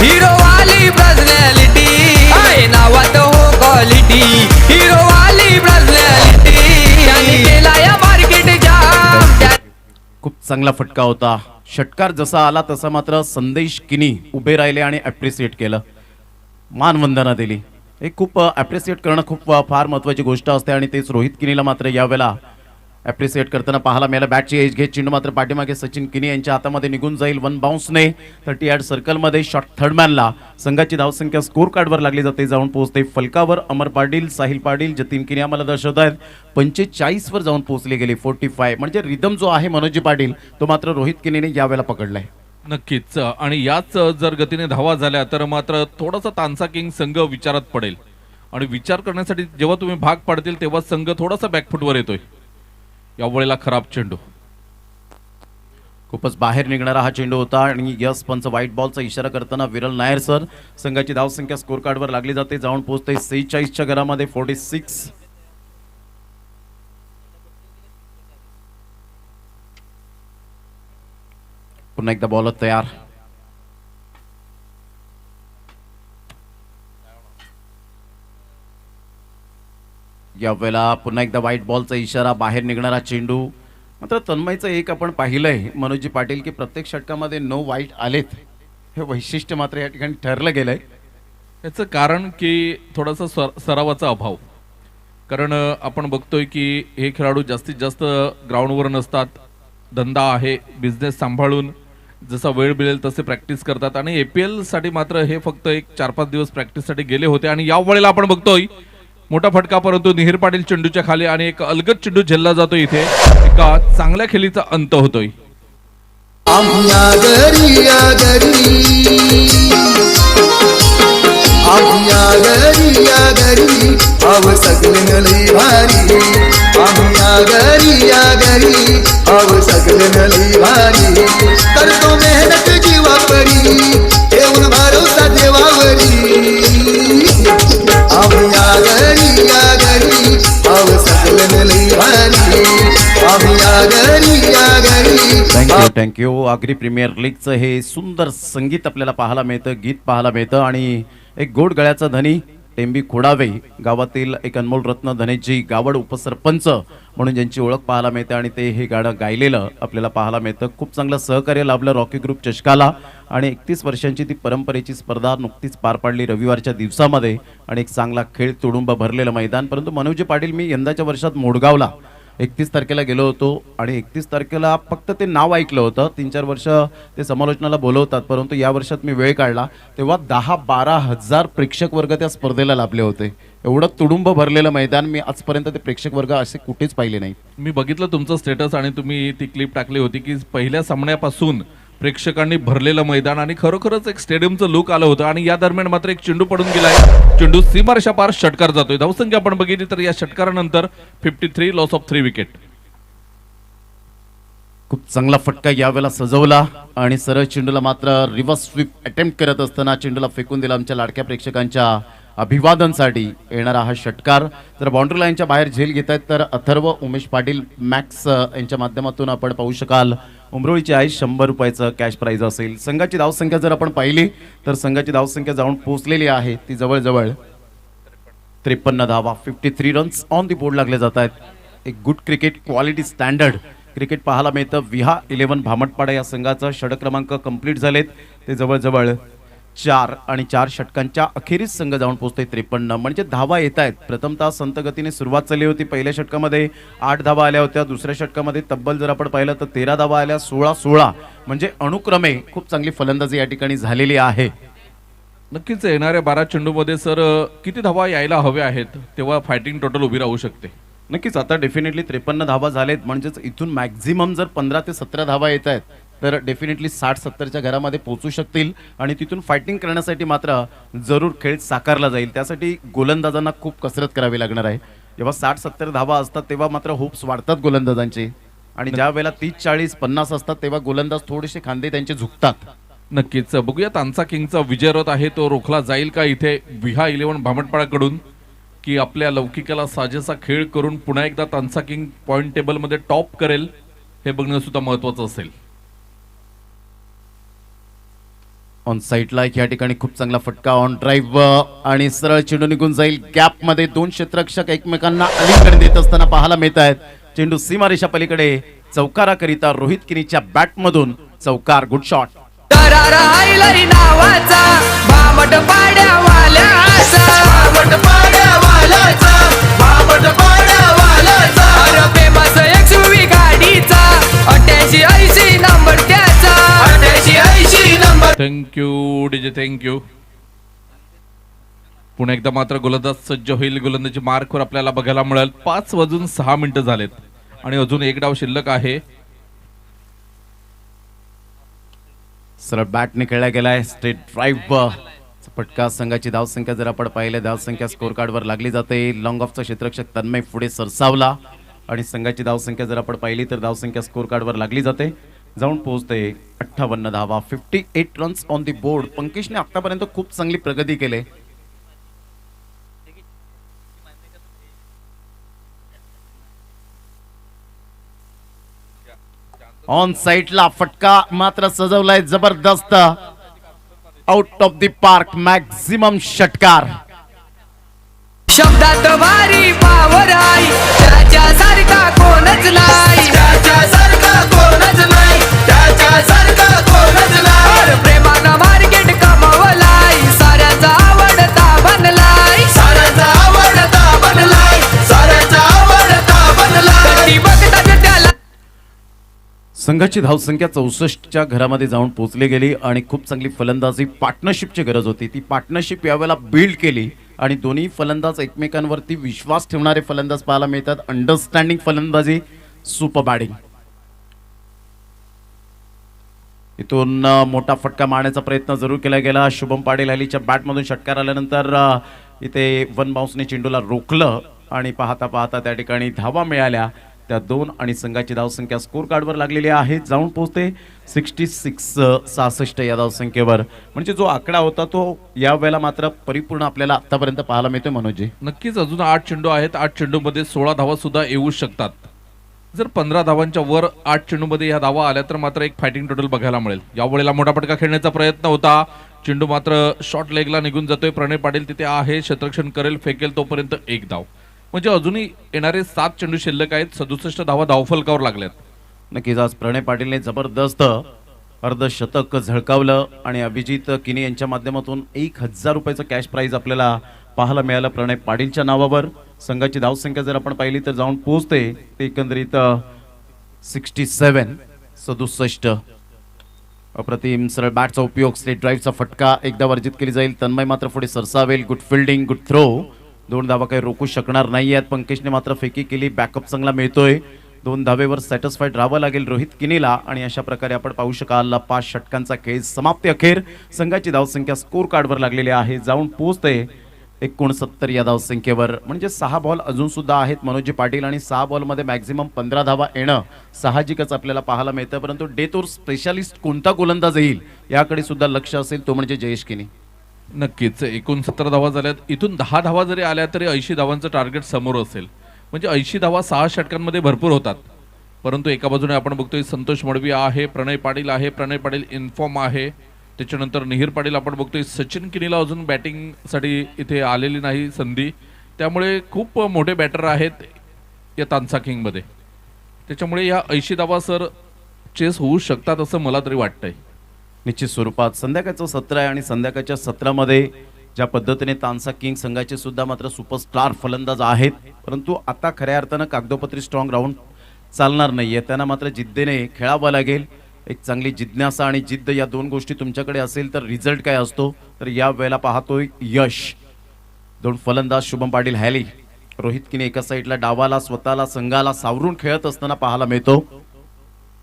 हिरो वाली पर्सनॅलिटी. आहे नावात हो क्वालिटी, हिरो वाली पर्सनॅलिटी. त्यांनी केला या मार्केटच्या. खूप चांगला फटका होता. षटकार जसा आला तसा मात्र संदेश किनी उभे राहिले आणि ॲप्रिसिएट केलं, मानवंदना दिली. हे खूप ॲप्रिसिएट करणं खूप फार महत्त्वाची गोष्ट असते आणि तेच रोहित किनीला मात्र यावेळेला ॲप्रिसिएट करताना पाहायला मिळालं. बॅटची एज घेत चेंडू मात्र पाठीमागे सचिन किनी यांच्या हातामध्ये निघून जाईल. 1 बाउन्सने 30 यार्ड सर्कलमध्ये शॉट थर्डमॅनला. संघाची धावसंख्या स्कोर कार्डवर लागली जाते, जाऊन पोहोचते फलकावर. अमर पाटील, साहिल पाटील, जतीन किनी आम्हाला दर्शवत आहेत 45 वर जाऊन पोहोचले गेले. 45 म्हणजे रिदम जो आहे मनोजी पाटील तो मात्र रोहित किनीने यावेळेला पकडलाय. नक्कीच, आणि याच जर गतीने धावा झाल्या तर मात्र थोडासा तानसा किंग संघ विचारात पडेल आणि विचार करण्यासाठी जेव्हा तुम्ही भाग पाडतील तेव्हा संघ थोडासा बॅकफुटवर येतोय. यावेळेला खराब चेंडू, खूपच बाहेर निघणारा हा चेंडू होता आणि यस पंच व्हाईट बॉलचा इशारा करताना विरल नायर सर. संघाची धावसंख्या स्कोर कार्डवर लागली जाते, जाऊन पोहोचते 46च्या घरामध्ये 46. पुन्हा एकदा बॉलर तयार. यावेळेला पुन्हा एकदा व्हाईट बॉलचा इशारा, बाहेर निघणारा चेंडू. मात्र तन्मयचं एक आपण पाहिलंय मनोजी पाटील की प्रत्येक षटकामध्ये 9 वाईट आलेत, हे वैशिष्ट्य मात्र या ठिकाणी ठरलं गेलंय. याचं कारण की थोडासा सरावाचा अभाव, कारण आपण बघतोय की हे खेळाडू जास्तीत जास्त ग्राउंडवर नसतात. धंदा आहे, बिझनेस सांभाळून जसा वेळ मिळेल तसे प्रॅक्टिस करतात आणि APL साठी मात्र हे फक्त एक 4-5 दिवस प्रॅक्टिससाठी गेले होते. आणि यावेळेला आपण बघतोय मोठा फटका, परंतु निहिर पाटील चेंडूच्या खाली आणि एक अलगद चेंडू झेलला जातो. इथे एका चांगल्या खेळीचा अंत होतोय. आम्ही घरी आव सगळे लई भारी. आम्ही घरी आव सगळे लई भारी. करतो मेहनत जीवापरी, येऊन भरोसा देवावरी. आम्ही घरी आव सगळे लई भारी. आम्ही घरी. थँक्यू. आगरी प्रीमियर लीगचं हे सुंदर संगीत आपल्याला पाहायला मिळतं, गीत पाहायला मिळतं आणि एक गोड गळ्याचा धनी टेंबी खोडावे गावातील एक अनमोल रत्न धनेजी गावड उपसरपंच म्हणून ज्यांची ओळख पाहायला मिळते आणि ते हे गाणं गायलेलं आपल्याला पाहायला मिळतं. खूप चांगलं सहकार्य लाभलं रॉकी ग्रुप चषकाला आणि 31 वर्षांची ती परंपरेची स्पर्धा नुकतीच पार पाडली रविवारच्या दिवसामध्ये आणि एक चांगला खेळ तुडुंब भरलेलं मैदान. परंतु मनोजी पाटील, मी यंदाच्या वर्षात मोडगावला 31 तारखेला गेलो होतो आणि 31 तारखेला फक्त ते नाव ऐकलं होतं. 3-4 वर्ष ते समालोचनाला बोलवतात, परंतु या वर्षात मी वेळ काढला तेव्हा 10-12 हजार प्रेक्षक वर्ग त्या स्पर्धेला लाभले होते. एवढं तुडुंब भरलेलं मैदान मी आजपर्यंत ते प्रेक्षक वर्ग असे कुठेच पाहिले नाही. मी बघितलं तुमचं स्टेटस आणि तुम्ही ती क्लिप टाकली होती की पहिल्या सामन्यापासून प्रेक्षकांनी भरलेलं मैदान आणि खरोखरच एक स्टेडियमचं लुक आलं होतं. आणि या दरम्यान मात्र एक चेंडू पडून गेलाय. चेंडू सीमारेषा पार षटकार जातोय. धावसंख्या आपण बघितली तर या षटकारानंतर 53 लॉस ऑफ 3 विकेट. खूप चांगला फटका यावेळेला सजवला आणि सरळ चेंडूला मात्र रिव्हर्स स्वीप अटेम्प्ट करत असताना चेंडूला फेकून दिला. आमच्या लाडक्या प्रेक्षकांच्या अभिवादनसाठी येणारा हा षटकार. जर बाउंड्री लाईनच्या बाहेर झेल घेत आहेत तर अथर्व उमेश पाटील मॅक्स यांच्या माध्यमातून आपण पाहू शकाल. उमरोळीची आई 100 रुपयाचं कॅश प्राइज असेल. संघाची धावसंख्या जर आपण पाहिली तर संघाची धावसंख्या जाऊन पोहोचलेली आहे ती जवळजवळ 53 धावा. 53 रन्स ऑन दी बोर्ड लागले जात आहेत. एक good cricket quality standard cricket पाहायला मिळतं. विहा 11 भामटपाडा या संघाचं षटक क्रमांक कंप्लीट झालेत. ते जवळजवळ 4 आणि 4 षटकांच्या अखेरीस संघ जाऊन पोहोचतोय 53. म्हणजे धावा येत आहेत. प्रथमतः संत गतीने सुरुवात झाली होती. पहिल्या षटकामध्ये 8 धावा आल्या होत्या. दुसऱ्या षटकामध्ये तब्बल जर आपण पाहिलं तर 13 धावा आल्या. 16 म्हणजे अनुक्रमे खूप चांगली फलंदाजी या ठिकाणी झालेली आहे. नक्कीच येणाऱ्या 12 चेंडूमध्ये सर किती धावा यायला हव्या आहेत तेव्हा फायटिंग टोटल उभी राहू शकते. नक्कीच आता डेफिनेटली 53 धावा झालेत. म्हणजेच इथून मॅक्झिमम जर 15 ते 17 धावा येत आहेत तर डेफिनेटली 60-70च्या घरामध्ये पोहोचू शकतील आणि तिथून फायटिंग करण्यासाठी मात्र जरूर खेळ साकारला जाईल. त्यासाठी गोलंदाजांना खूप कसरत करावी लागणार आहे. जेव्हा 60-70 धावा असतात तेव्हा मात्र होप्स वाढतात गोलंदाजांचे आणि ज्या वेळेला 30-40-50 असतात तेव्हा गोलंदाज थोडेसे खांदे त्यांचे झुकतात. नक्कीच बघूया तांसा किंगचा विजय रथ आहे तो रोखला जाईल का इथे विहा 11 भामटपाडाकडून, की आपल्या लौकिकाला साजेसा खेळ करून पुन्हा एकदा तांसा किंग पॉइंट टेबलमध्ये टॉप करेल हे बघणं सुद्धा महत्वाचं असेल. ऑन साईडला या ठिकाणी खूप चांगला फटका ऑन ड्राईव्ह आणि सरळ चेंडू निघून जाईल. गॅप मध्ये 2 क्षेत्ररक्षक एकमेकांना अलीकडे देत असताना पाहायला मिळत आहेत. चेंडू सीमारेषा पलीकडे चौकाराकरिता रोहित किनीच्या बॅट मधून चौकार. Good shot. करार हायलरी नावाचा भामटपाड्यावाल्याचा अरे फेमस XUV गाडीचा 88-80 नंबर त्याचा 88-80 नंबर. Thank you DJ thank you. पुन्हा एकदा मात्र गोलंदाज सज्ज होईल. गोलंदाजी मार्कवर आपल्याला बघायला मिळेल. 5:06 झालेत आणि अजून एक डाव शिल्लक आहे. सरळ बॅटने खेळला गेलाय. स्ट्रेट ड्राईव्ह फटका. संघाची धावसंख्या जर आपण पाहिले धावसंख्या स्कोर कार्डवर लागली जाते. लॉंग ऑफचा क्षेत्ररक्षक तन्मय पुढे सरसावला आणि संघाची धावसंख्या जर आपण पाहिली तर धावसंख्या स्कोर कार्डवर लागली जाते. जाऊन पोहोचते 58 धावा. 58 रन्स ऑन दी बोर्ड. पंकजने आतापर्यंत खूप चांगली प्रगती केली. ऑन साईडला फटका मात्र सजवलाय जबरदस्त. Out of the park maximum षटकार. शब्दात भारी पावर आहे त्याच्यासारखा कोणच नाही त्याच्यासारखा कोणच नाही त्याच्यासारखा कोणच नाही. प्रेमानं मार्केट कमावलाय साऱ्याचा आवडता बनलाय साऱ्याचा आवडता बनलाय साऱ्याचा आवडता बनलाय. बघतात त्याला. संघाची धावसंख्या 64च्या घरामध्ये जाऊन पोहोचली गेली आणि खूप चांगली फलंदाजी पार्टनरशिपची गरज होती. ती पार्टनरशिप यावेळेला बिल्ड केली आणि दोन्ही फलंदाज एकमेकांवरती विश्वास ठेवणारे फलंदाज पाहायला मिळतात. अंडरस्टँडिंग फलंदाजी. Super batting. इथून मोठा फटका मारण्याचा प्रयत्न जरूर केला गेला. शुभम पाटील हॅलीच्या बॅटमधून षटकार आल्यानंतर इथे वन बाउन्सने चेंडूला रोखलं आणि पाहता पाहता त्या ठिकाणी धावा मिळाल्या. त्या 2 आणि संघाची धावसंख्या स्कोर कार्डवर लागलेली आहे. जाऊन पोहोचते 66 या धावसंख्येवर. म्हणजे जो आकडा होता तो या वेळेला मात्र परिपूर्ण आपल्याला आतापर्यंत पाहायला मिळतोय मनोजी. नक्कीच अजून 8 चेंडू आहेत. 8 चेंडूमध्ये 16 धावा सुद्धा येऊ शकतात. जर 15 धावांच्या वर 8 चेंडूमध्ये ह्या धावा आल्या तर मात्र एक फायटिंग टोटल बघायला मिळेल. यावेळेला मोठा फटका खेळण्याचा प्रयत्न होता. चेंडू मात्र शॉर्ट लेगला निघून जातोय. प्रणय पाटील तिथे आहे. क्षेत्ररक्षण करेल फेकेल तोपर्यंत एक धाव. म्हणजे अजूनही येणारे 7 चेंडू शिल्लक आहेत. 67 धावा धावफलकावर लागल्यात. नक्कीच आज प्रणय पाटीलने जबरदस्त अर्धशतक झळकावलं आणि अभिजित किनी यांच्या माध्यमातून 1000 रुपयाचं कॅश प्राइज आपल्याला पाहायला मिळालं प्रणय पाटीलच्या नावावर. संघाची धावसंख्या जर आपण पाहिली तर जाऊन पोहोचते ते एकंदरीत 67. अप्रतिम सरळ बॅटचा उपयोग, स्ट्रेट ड्राईव्हचा फटका एकदा वर्जित केली जाईल. तन्मय मात्र पुढे सरसावेल. Good fielding, good throw. 2 धावा काही रोखू शकणार नाही आहेत. पंकजने मात्र फेकी केली. बॅकअप चांगला मिळतोय. 2 धावेवर सॅटिस्फाईड राहावं लागेल रोहित किनीला. आणि अशा प्रकारे आपण पाहू शकाल 5 षटकांचा खेळ समाप्ती अखेर संघाची धावसंख्या स्कोर कार्डवर लागलेली आहे. जाऊन पोहोचते 69 या धावसंख्येवर. म्हणजे 6 बॉल अजून सुद्धा आहेत मनोजी पाटील आणि 6 बॉलमध्ये मॅक्झिमम 15 धावा येणं साहजिकच आपल्याला पाहायला मिळतं. परंतु डेथ ओव्हर स्पेशालिस्ट कोणता गोलंदाज येईल याकडे सुद्धा लक्ष असेल, तो म्हणजे जयेश किनी. नक्कीच 69 धावा झाल्यात. इथून 10 धावा जरी आल्या तरी 80 धावांचं टार्गेट समोर असेल. म्हणजे 80 धावा 6 षटकांमध्ये भरपूर होतात. परंतु एका बाजूने आपण बघतोय संतोष मडवी आहे, प्रणय पाटील आहे. प्रणय पाटील इन्फॉर्म आहे. त्याच्यानंतर निहीर पाटील आपण बघतोय. सचिन किनीला अजून बॅटिंगसाठी इथे आलेली नाही संधी. त्यामुळे खूप मोठे बॅटर आहेत या तानसा किंगमध्ये. त्याच्यामुळे या 80 धावा सर चेस होऊ शकतात असं मला तरी वाटतंय. निश्चित स्वरूपात संध्याकाळचं सत्र आहे आणि संध्याकाळच्या सत्रामध्ये ज्या पद्धतीने तानसा किंग संघाचे सुद्धा मात्र सुपरस्टार फलंदाज आहेत, परंतु आता खऱ्या अर्थानं कागदोपत्री स्ट्रॉंग राहून चालणार नाहीये. त्यांना मात्र जिद्दीने खेळावं लागेल. एक चांगली जिज्ञासा आणि जिद्द या 2 गोष्टी तुमच्याकडे असेल तर रिझल्ट काय असतो, तर या वेळेला पाहतोय यश. 2 फलंदाज शुभम पाटील हॅली, रोहित किनी एका साईडला डावाला स्वतःला संघाला सावरून खेळत असताना पाहायला मिळतो.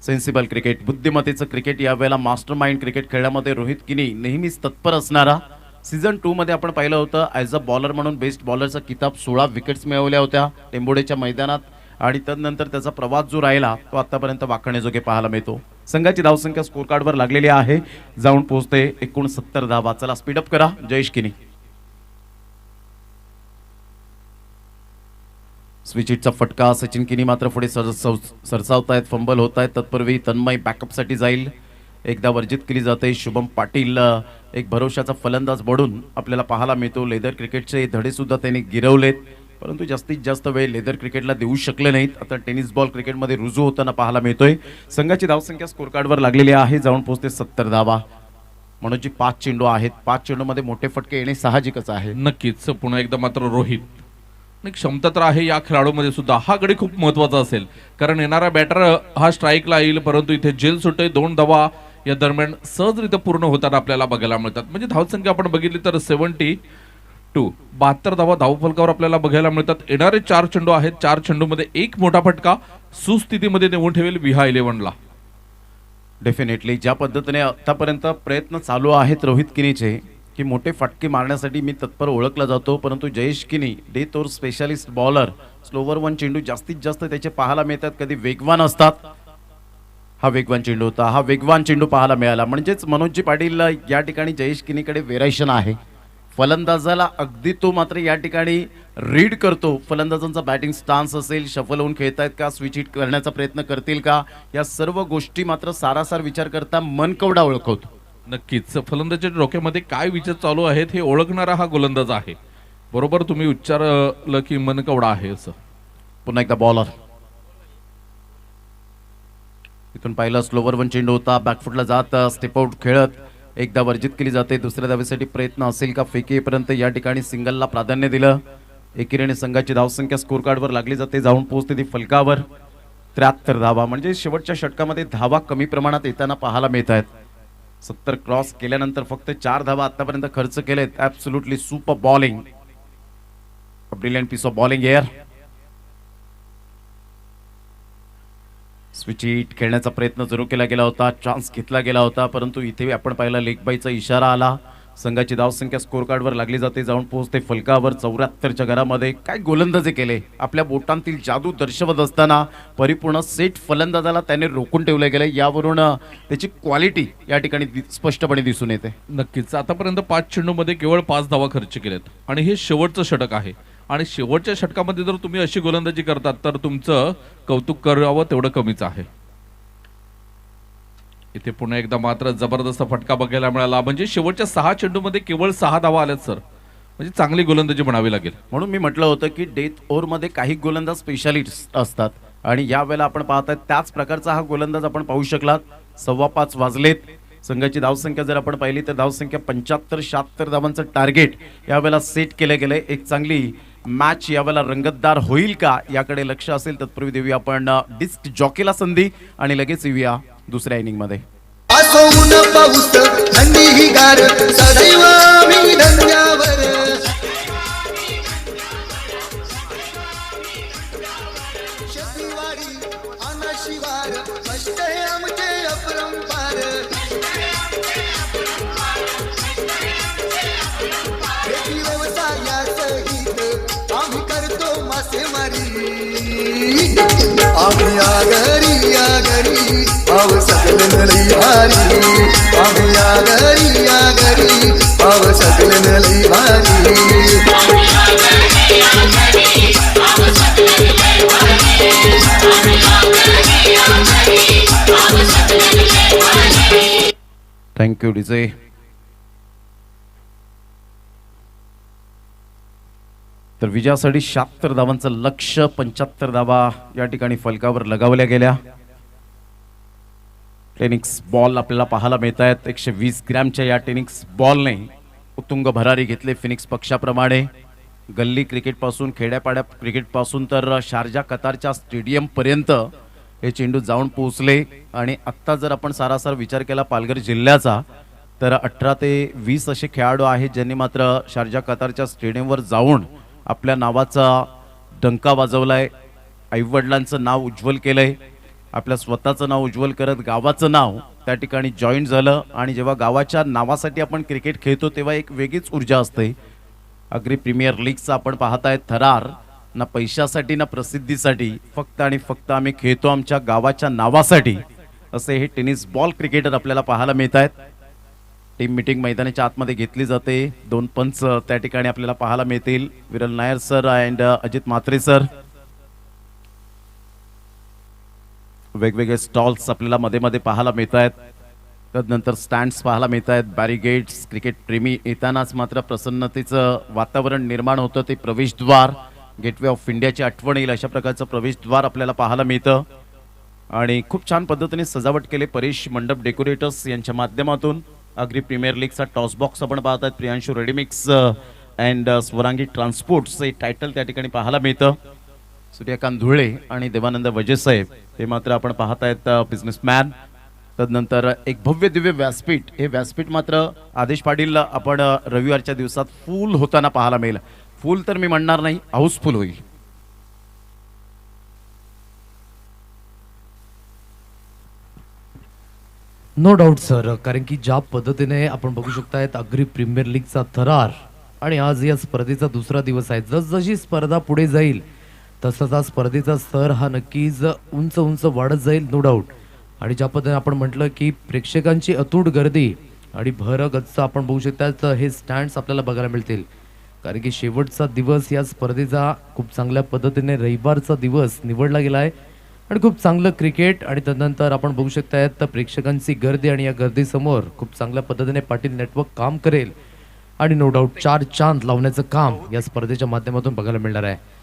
सेन्सिबल क्रिकेट, बुद्धिमत्तेचं क्रिकेट, या वेळेला मास्टर माइंड क्रिकेट खेळण्यामध्ये रोहित किनी नेहमीच तत्पर असणारा. सीझन 2 मध्ये आपण पाहिलं होतं ॲज अ बॉलर म्हणून बेस्ट बॉलरचा किताब 16 विकेट्स मिळवल्या होत्या टेंबोडेच्या मैदानात. आणि त्यानंतर त्याचा प्रवास जो राहिला तो आतापर्यंत वाखण्याजोगे पाहायला मिळतो. संघाची धावसंख्या स्कोर कार्डवर लागलेली आहे. जाऊन पोहोचते 69 धावा. चला स्पीडअप करा जयेश किनी. स्विचिटचा फटका. सचिन किनी मात्र पुढे सरसावतायत, फंबल होत आहेत. तत्पूर्वी तन्मय बॅकअपसाठी जाईल. एकदा वर्जित केली जाते. शुभम पाटील एक भरोशाचा फलंदाज बनून आपल्याला पाहायला मिळतो. लेदर क्रिकेटचे धडे सुद्धा त्यांनी गिरवलेत, परंतु जास्तीत जास्त वेळ लेदर क्रिकेटला देऊ शकले नाहीत. आता टेनिस बॉल क्रिकेटमध्ये रुजू होताना पाहायला मिळतोय. संघाची धावसंख्या स्कोर कार्डवर लागलेली आहे. जाऊन पोहोचते 70 धावा. मनोजी 5 चेंडू आहेत. 5 चेंडूमध्ये मोठे फटके येणे साहजिकच आहे. नक्कीच पुन्हा एकदा मात्र रोहित क्षमता तर आहे या खेळाडूमध्ये सुद्धा. हा गडी खूप महत्वाचा असेल, कारण येणारा बॅटर हा स्ट्राईकला येईल, परंतु इथे जेल सुटे 2 धावा या दरम्यान सहजरित्या पूर्ण होताना आपल्याला बघायला मिळतात. म्हणजे धावसंख्या आपण बघितली तर 72 72 धावा धावफलकावर आपल्याला बघायला मिळतात. येणारे 4 चेंडू आहेत. 4 चेंडूमध्ये एक मोठा फटका सुस्थितीमध्ये नेऊन ठेवेल विहा 11ला. डेफिनेटली ज्या पद्धतीने आतापर्यंत प्रयत्न चालू आहेत रोहित किनीचे की मोठे फटके मारण्यासाठी मी तत्पर ओळखला जातो, परंतु जयेश किनी death over specialist bowler. Slower 1 चेंडू जास्तीत जास्त त्याचे पाहायला मिळतात. कधी वेगवान असतात. हा वेगवान चेंडू होता. हा वेगवान चेंडू पाहायला मिळाला. म्हणजेच मनोजी पाटील या ठिकाणी जयेश किनीकडे वेरायशन आहे. फलंदाजाला अगदी तो मात्र या ठिकाणी रीड करतो. फलंदाजांचा बॅटिंग स्टान्स असेल, शफल होऊन खेळतायत का, स्विच हिट करण्याचा प्रयत्न करतील का, या सर्व गोष्टी मात्र सारासार विचार करता मनकवडा ओळखवतो. नक्कीच फलंदाजाच्या डोक्यामध्ये काय विचार चालू आहेत हे ओळखणारा हा गोलंदाज आहे. बरोबर तुम्ही उच्चारलं की मनकवडा आहे असं. पुन्हा एकदा बॉलर. इथून पाहिलं स्लोवर 1 चेंडू होता. बॅकफुटला जात स्टेप आउट खेळत एकदा वर्जित केली जाते. दुसऱ्या धावेसाठी प्रयत्न असेल का, फेकीपर्यंत या ठिकाणी सिंगलला प्राधान्य दिलं. एकेरीने संघाची धावसंख्या स्कोर कार्डवर लागली जाते. जाऊन पोहोचते ती फलकावर 73 धावा. म्हणजे शेवटच्या षटकामध्ये धावा कमी प्रमाणात येताना पाहायला मिळत आहेत. 70 क्रॉस केल्यानंतर फक्त 4 धावा आतापर्यंत खर्च केलेत. Absolutely super bowling, brilliant piece of bowling एअर. स्विच हिट खेळण्याचा प्रयत्न जरूर केला गेला होता. चान्स घेतला गेला होता, परंतु इथे आपण पाहिला लेग बायचा इशारा आला. संघाची धावसंख्या स्कोर कार्डवर लागली जाते. जाऊन पोहोचते फलकावर 74च्या घरामध्ये. काय गोलंदाजी केले. आपल्या बोटांतील जादू दर्शवत असताना परिपूर्ण सेट फलंदाजाला त्याने रोखून ठेवले गेले. यावरून त्याची क्वालिटी या ठिकाणी स्पष्टपणे दिसून येते. नक्कीच आतापर्यंत 5 चेंडूमध्ये केवळ 5 धावा खर्च केल्यात आणि हे शेवटचं षटक आहे. आणि शेवटच्या षटकामध्ये जर तुम्ही अशी गोलंदाजी करतात तर तुमचं कौतुक करावं तेवढं कमीच आहे. इथे पुन्हा एकदा मात्र जबरदस्त फटका बघायला मिळाला. म्हणजे शेवटच्या 6 चेंडूमध्ये केवळ 6 धावा आल्यात सर. म्हणजे चांगली गोलंदाजी म्हणावी लागेल. म्हणून मी म्हटलं होतं की डेथ ओव्हरमध्ये काही गोलंदाज स्पेशालिस्ट असतात आणि यावेळेला आपण पाहताय त्याच प्रकारचा हा गोलंदाज आपण पाहू शकलात. 5:15 वाजलेत. संघाची धावसंख्या जर आपण पाहिली तर धावसंख्या 75-76 धावांचं टार्गेट यावेळेला सेट केलं गेलंय. एक चांगली मॅच यावेळेला रंगतदार होईल का याकडे लक्ष असेल. तत्पूर्वी देऊया आपण डिस्क जॉकीला संधी आणि लगेच येऊया दुसऱ्या इनिंग मध्ये. असो ऊन पाऊस थंडी ही गार सदैव मी धंद्यावर शेतीवाडी अनाशिवार कष्ट हे आमचे अपरंपार शेती व्यवसायासहित आम्ही करतो मासेमारी आम्ही आगरी आव सकलन लई भारी आम्ही आगरी आव सकलन लई भारी थँक्यू डीजे. तर विजयासाठी 76 धावांचं लक्ष्य, 75 धावा या ठिकाणी फलकावर लगावल्या गेल्या. टेनिक्स बॉल आपल्याला पाहायला मिळत आहेत. 120 ग्रॅमच्या या टेनिक्स बॉलने उत्तुंग भरारी घेतले. फिनिक्स पक्षाप्रमाणे गल्ली क्रिकेट पासून खेड्यापाड्या क्रिकेट पासून तर शारजा कतारच्या स्टेडियम पर्यंत हे चेंडू जाऊन पोहोचले. आणि आत्ता जर आपण सारासार विचार केला पालघर जिल्ह्याचा तर 18 ते 20 असे खेळाडू आहेत ज्यांनी मात्र शारजा कतारच्या स्टेडियमवर जाऊन आपल्या नावाचा डंका वाजवलाय, आईवडिलांचं नाव उज्ज्वल केलंय, आपल्या स्वतःचं नाव उज्ज्वल करत गावाचं नाव त्या ठिकाणी जॉईन झालं. आणि जेव्हा गावाच्या नावासाठी आपण क्रिकेट खेळतो तेव्हा एक वेगळीच ऊर्जा असते. अग्री प्रीमियर लीगचा आपण पाहताय थरार, ना पैशासाठी ना प्रसिद्धीसाठी, फक्त आणि फक्त आम्ही खेळतो आमच्या गावाच्या नावासाठी, असे हे टेनिस बॉल क्रिकेटर आपल्याला पाहायला मिळत आहेत. टीम मीटिंग मैदानाच्या आतमध्ये घेतली जाते. 2 पंच त्या ठिकाणी आपल्याला पाहायला मिळतील, विरल Nair sir and Ajit Mhatre sir. वेगवेगळे स्टॉल्स आपल्याला मध्ये मध्ये पाहायला मिळत आहेत. तदनंतर स्टँड्स पाहायला मिळत आहेत, बॅरिगेट्स. क्रिकेट प्रेमी येतानाच मात्र प्रसन्नतेचं वातावरण निर्माण होतं. ते प्रवेशद्वार, गेटवे ऑफ इंडियाची आठवण येईल अशा प्रकारचं प्रवेशद्वार आपल्याला पाहायला मिळतं. आणि खूप छान पद्धतीने सजावट केले परेश मंडप डेकोरेटर्स यांच्या माध्यमातून. अग्री प्रीमियर लीगचा टॉस बॉक्स आपण पाहत आहेत. प्रियांशू रेडीमिक्स अँड स्वरांगी ट्रान्सपोर्ट्स हे टायटल त्या ठिकाणी पाहायला मिळतं. सूर्यकांत धुळे आणि देवानंद वजेसाहेब हे मात्र आपण पाहत आहेत बिझनेसमॅन. तदनंतर एक भव्य दिव्य व्यासपीठ, हे व्यासपीठ मात्र आदेश पाटील आपण रविवारच्या दिवसात फुल होताना पाहायला मिळेल. फुल तर मी म्हणणार नाही, हाऊसफुल होईल. नो डाऊट सर, कारण की ज्या पद्धतीने आपण बघू शकतायत अग्री प्रीमियर लीगचा थरार आणि आज या स्पर्धेचा दुसरा दिवस आहे. जसजशी स्पर्धा पुढे जाईल तसा स्पर्धेचा स्तर हा नक्कीच उंच उंच वाढत जाईल, नो डाऊट. आणि ज्या पद्धतीने आपण म्हटलं की प्रेक्षकांची अतूट गर्दी आणि भरगच्च आपण बघू शकता हे स्टँड्स आपल्याला बघायला मिळतील. कारण की शेवटचा दिवस या स्पर्धेचा खूप चांगल्या पद्धतीने रविवारचा दिवस निवडला गेला आहे आणि खूप चांगलं क्रिकेट. आणि त्यानंतर आपण बघू शकतायत प्रेक्षकांची गर्दी आणि या गर्दीसमोर खूप चांगल्या पद्धतीने पाटील नेटवर्क काम करेल आणि नो डाऊट 4 चांद लावण्याचं काम या स्पर्धेच्या माध्यमातून बघायला मिळणार आहे.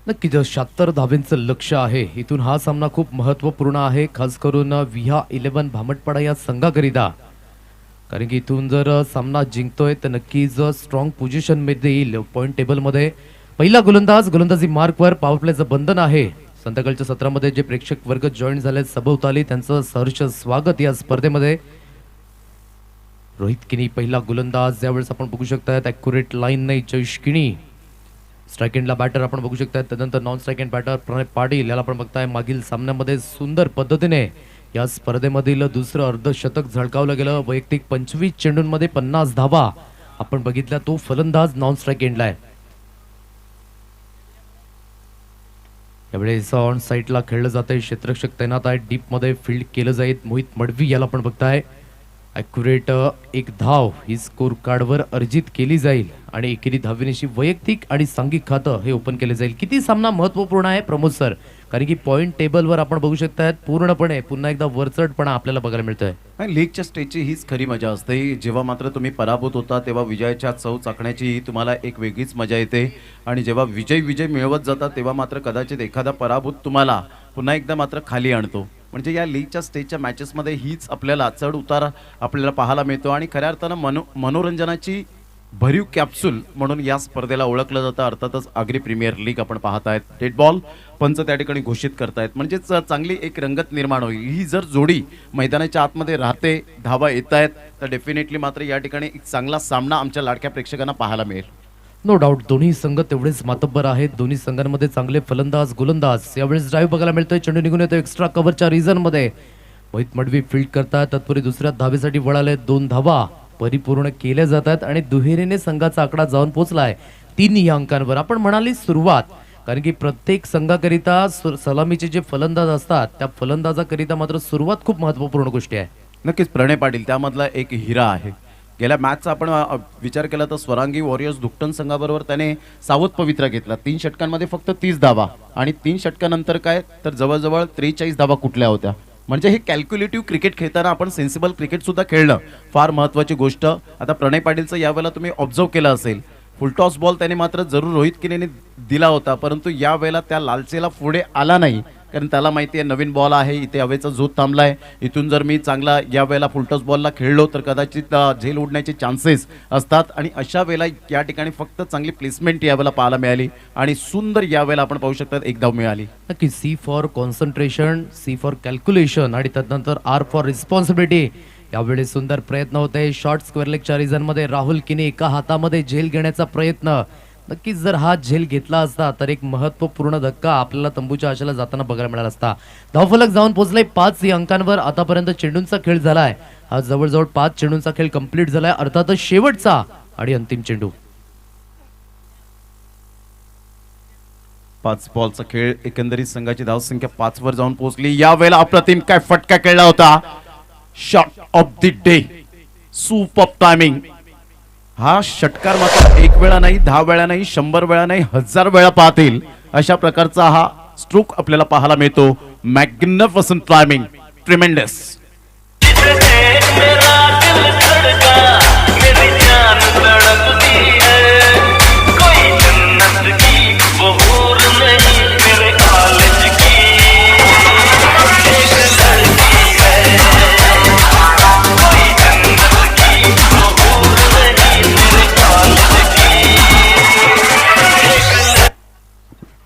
नक्कीच 76 धाब्यांचं लक्ष आहे. इथून हा सामना खूप महत्त्वपूर्ण आहे, खास करून विहा 11 भामटपाडा या संघाकरिता. कारण की इथून जर सामना जिंकतोय तर नक्कीच स्ट्रॉंग पोझिशन मध्ये येईल पॉईंट टेबलमध्ये. पहिला गोलंदाजी मार्कवर पॉवर प्लेचं बंधन आहे. संध्याकाळच्या सत्रामध्ये जे प्रेक्षक वर्ग जॉईन झाले सभोवताली त्यांचं सहर्ष स्वागत या स्पर्धेमध्ये. रोहित किनी पहिला गोलंदाज, यावेळेस आपण बघू शकता ॲक्युरेट लाईन नाही जयेश किनी. स्ट्राईक एंडला बॅटर आपण बघू शकता. त्यानंतर नॉन स्ट्राईक एंड बॅटर प्रणय पाटील, याला आपण बघताय मागील सामन्यामध्ये सुंदर पद्धतीने या स्पर्धेमधील दुसरं अर्धशतक झळकावलं गेलं. वैयक्तिक 25 चेंडूंमध्ये 50 धावा आपण बघितल्या. तो फलंदाज नॉन स्ट्राईक एंडला आहे. यावेळेस ऑन साईडला खेळलं जातंय, क्षेत्ररक्षक तैनात आहे. डीप मध्ये फील्ड केलं जाईल. मोहित मडवी याला आपण बघताय. ॲक्युरेट 1 धाव ही स्कोर कार्डवर अर्जित केली जाईल आणि एकेरी धावेनिशी वैयक्तिक आणि सांघिक खातं हे ओपन केले जाईल. किती सामना महत्त्वपूर्ण आहे प्रमोद सर, कारण की पॉईंट टेबलवर आपण बघू शकता पूर्णपणे पुन्हा एकदा वरचढपणा आपल्याला बघायला मिळतोय. लीगच्या स्टेजची हीच खरी मजा असते. जेव्हा मात्र तुम्ही पराभूत होता तेव्हा विजयाच्या चव चाकण्याची तुम्हाला एक वेगळीच मजा येते. आणि जेव्हा विजय मिळवत जाता तेव्हा मात्र कदाचित एखादा पराभूत तुम्हाला पुन्हा एकदा मात्र खाली आणतो. म्हणजे या लीगच्या स्टेजच्या मॅचेसमध्ये हीच आपल्याला चढ उतार आपल्याला पाहायला मिळतो आणि खऱ्या अर्थानं मनोरंजनाची भरीव कॅप्सूल म्हणून या स्पर्धेला ओळखलं जातं. अर्थातच आगरी प्रीमियर लीग आपण पाहत आहेत. डेड बॉल पंच त्या ठिकाणी घोषित करतायत, म्हणजेच चांगली एक रंगत निर्माण होईल. ही जर जोडी मैदानाच्या आतमध्ये राहते, धावा येत आहेत, तर डेफिनेटली मात्र या ठिकाणी एक चांगला सामना आमच्या लाडक्या प्रेक्षकांना पाहायला मिळेल. नो डाऊट दोन्ही संघ तेवढेच मातब्बर आहेत. दोन्ही संघांमध्ये चांगले फलंदाज गोलंदाज. यावेळेस ड्राईव्ह बघायला मिळतोय. चेंडू निघून येतो एक्स्ट्रा कव्हरच्या रिझन मध्ये. मोहित मडवी फील्ड करतात. तत्पूर्वी दुसऱ्या धावेसाठी वळाले. 2 धावा परिपूर्ण केल्या जातात आणि दुहेरीने संघाचा आकडा जाऊन पोहोचलाय 3 या अंकांवर. आपण म्हणाली सुरुवात, कारण की प्रत्येक संघाकरिता सलामीचे जे फलंदाज असतात त्या फलंदाजाकरिता मात्र सुरुवात खूप महत्वपूर्ण गोष्टी आहे. नक्कीच प्रणय पाटील त्यामधला एक हिरा आहे. गेल्या मॅचचा आपण विचार केला तर स्वरांगी वॉरियर्स दुकटन संघाबरोबर त्याने सावध पवित्रा घेतला. 3 षटकांमध्ये फक्त 30 धावा आणि 3 षटकानंतर काय तर जवळजवळ 43 धावा कुठल्या होत्या. म्हणजे हे कॅल्क्युलेटिव्ह क्रिकेट खेळताना आपण सेन्सिबल क्रिकेट सुद्धा खेळणं फार महत्त्वाची गोष्ट. आता प्रणय पाटीलचं यावेळेला तुम्ही ऑब्झर्व केलं असेल, फुलटॉस बॉल त्याने मात्र जरूर रोहित किनेने दिला होता, परंतु यावेळेला त्या लालचेला पुढे आला नाही, कारण त्याला माहिती आहे नवीन बॉल आहे, इथे हवेचा झोत थांबलाय, इथून जर मी चांगला यावेळेला फुलटॉस बॉलला खेळलो तर कदाचित झेल उडण्याचे चान्सेस असतात. आणि अशा वेळेला या ठिकाणी फक्त चांगली प्लेसमेंट यावेळेला पाहायला मिळाली आणि सुंदर यावेळेला आपण पाहू शकतात 1 धाव मिळाली. नक्की C for concentration, C for calculation आणि त्यानंतर आर फॉर रिस्पॉन्सिबिलिटी. यावेळी सुंदर प्रयत्न होते. शॉर्ट स्क्वेअर लेगच्या रिझन मध्ये राहुल किने एका हातामध्ये झेल घेण्याचा प्रयत्न. नक्कीच जर हा झेल घेतला असता तर एक महत्वपूर्ण धक्का आपल्याला तंबूच्या आशेला जाताना बघायला मिळाला असता. धावफलक जाऊन पोहोचले 5 या अंकांवर. आतापर्यंत चेंडूंचा खेळ झालाय. हा जवळजवळ 5 चेंडूंचा खेळ कंप्लीट झालाय. अर्थातच शेवटचा आणि अंतिम चेंडू. 5 बॉलचा खेळ. एकंदरीत संघाची धावसंख्या 5 वर जाऊन पोहोचली. यावेळेला अप्रतिम काय फटका खेळला होता. Shot of the day, super timing. हा षटकार मात्र 1 वेळा नाही, 10 वेळा नाही, 100 वेळा नाही, 1000 वेळा पाहतील अशा प्रकारचा हा स्ट्रोक आपल्याला पाहायला मिळतो. Magnificent timing, tremendous.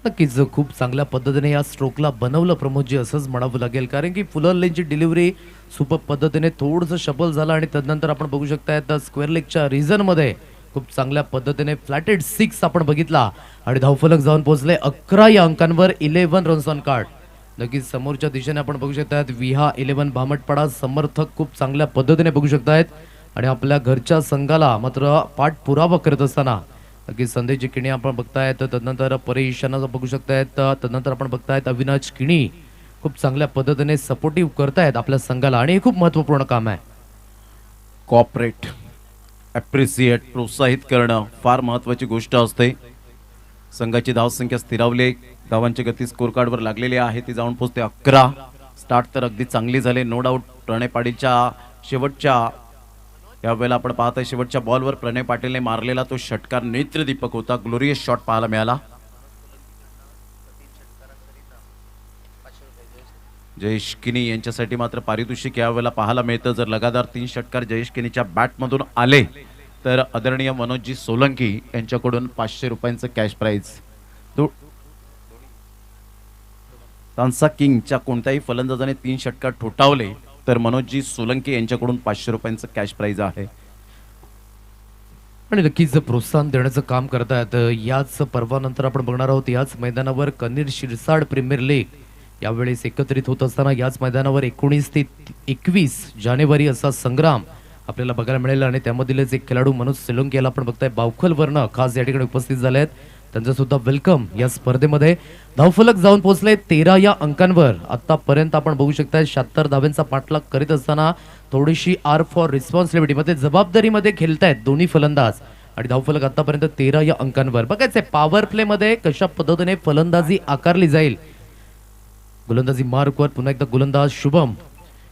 नक्कीच खूप चांगल्या पद्धतीने या स्ट्रोकला बनवलं प्रमोदजी असंच म्हणावं लागेल, कारण की फुलर लेनची डिलिव्हरी सुपर पद्धतीने थोडंसं शफल झालं आणि त्यानंतर आपण बघू शकता स्क्वेअर लेगच्या रिझन मध्ये खूप चांगल्या पद्धतीने फ्लॅटेड 6 आपण बघितला आणि धावफलक जाऊन पोहोचले 11 या अंकांवर. 11 रन्स ऑन कार्ड. नक्कीच समोरच्या दिशेने आपण बघू शकता विहा 11 भामटपाडा समर्थक खूप चांगल्या पद्धतीने बघू शकतायत आणि आपल्या घरच्या संघाला मात्र पाठपुरावा करत असताना नक्कीच संदेश किणी आपण बघतायत. त्यानंतर परेश बघू शकतायत. त्यानंतर आपण बघतायत अविनाश किणी खूप चांगल्या पद्धतीने सपोर्टिव्ह करतायत आपल्या संघाला आणि हे खूप महत्वपूर्ण काम आहे. कॉपरेट, अप्रिसिएट, प्रोत्साहित करणं फार महत्वाची गोष्ट असते. संघाची धावसंख्या स्थिरावली. धावांची गती स्कोर कार्डवर लागलेली आहे, ती जाऊन पोहोचते 11. स्टार्ट तर अगदी चांगली झाली. नो डाऊट प्रणय पाटीलच्या शेवटच्या यावेळेला आपण पाहतोय शेवटच्या बॉलवर प्रणय पाटीलने मारलेला तो षटकार नेत्रदीपक होता. ग्लोरियस शॉट पाहायला मिळाला. जयेश किनी यांच्यासाठी मात्र पारितोषिक यावेळेला पाहायला मिळतं. जर लगातार 3 षटकार जयेश किनीच्या बॅटमधून आले तर आदरणीय मनोजजी सोलंकी यांच्याकडून 500 रुपयांचं कॅश प्राइज. तांसा किंगच्या कोणत्याही फलंदाजाने 3 षटकार ठोठावले तर मनोजजी सोलंकी यांच्याकडून 500 रुपयांचं कॅश प्राइज आहे. आणि नक्कीच प्रोत्साहन देण्याचं काम करतायत. याच पर्वानंतर आपण बघणार आहोत याच मैदानावर कन्नीर शिरसाड प्रीमियर लीग यावेळेस एकत्रित होत असताना याच मैदानावर 19 ते 21 जानेवारी असा संग्राम आपल्याला बघायला मिळेल आणि त्यामधीलच एक खेळाडू मनोज सोलंकी याला आपण बघताय बावखलवरनं खास या ठिकाणी उपस्थित झाले आहेत. त्यांचं सुद्धा वेलकम या स्पर्धेमध्ये. धावफलक जाऊन पोहोचले 13 या अंकांवर. आतापर्यंत आपण बघू शकता 76 धाव्यांचा पाठलाग करीत असताना थोडीशी आर फॉर रिस्पॉन्सिबिलिटी मध्ये जबाबदारीमध्ये खेळतायत दोन्ही फलंदाज आणि धावफलक आतापर्यंत 13 या अंकांवर. बघायचंय पॉवर प्ले मध्ये कशा पद्धतीने फलंदाजी आकारली जाईल. गोलंदाजी मार्कवर पुन्हा एकदा गोलंदाज शुभम.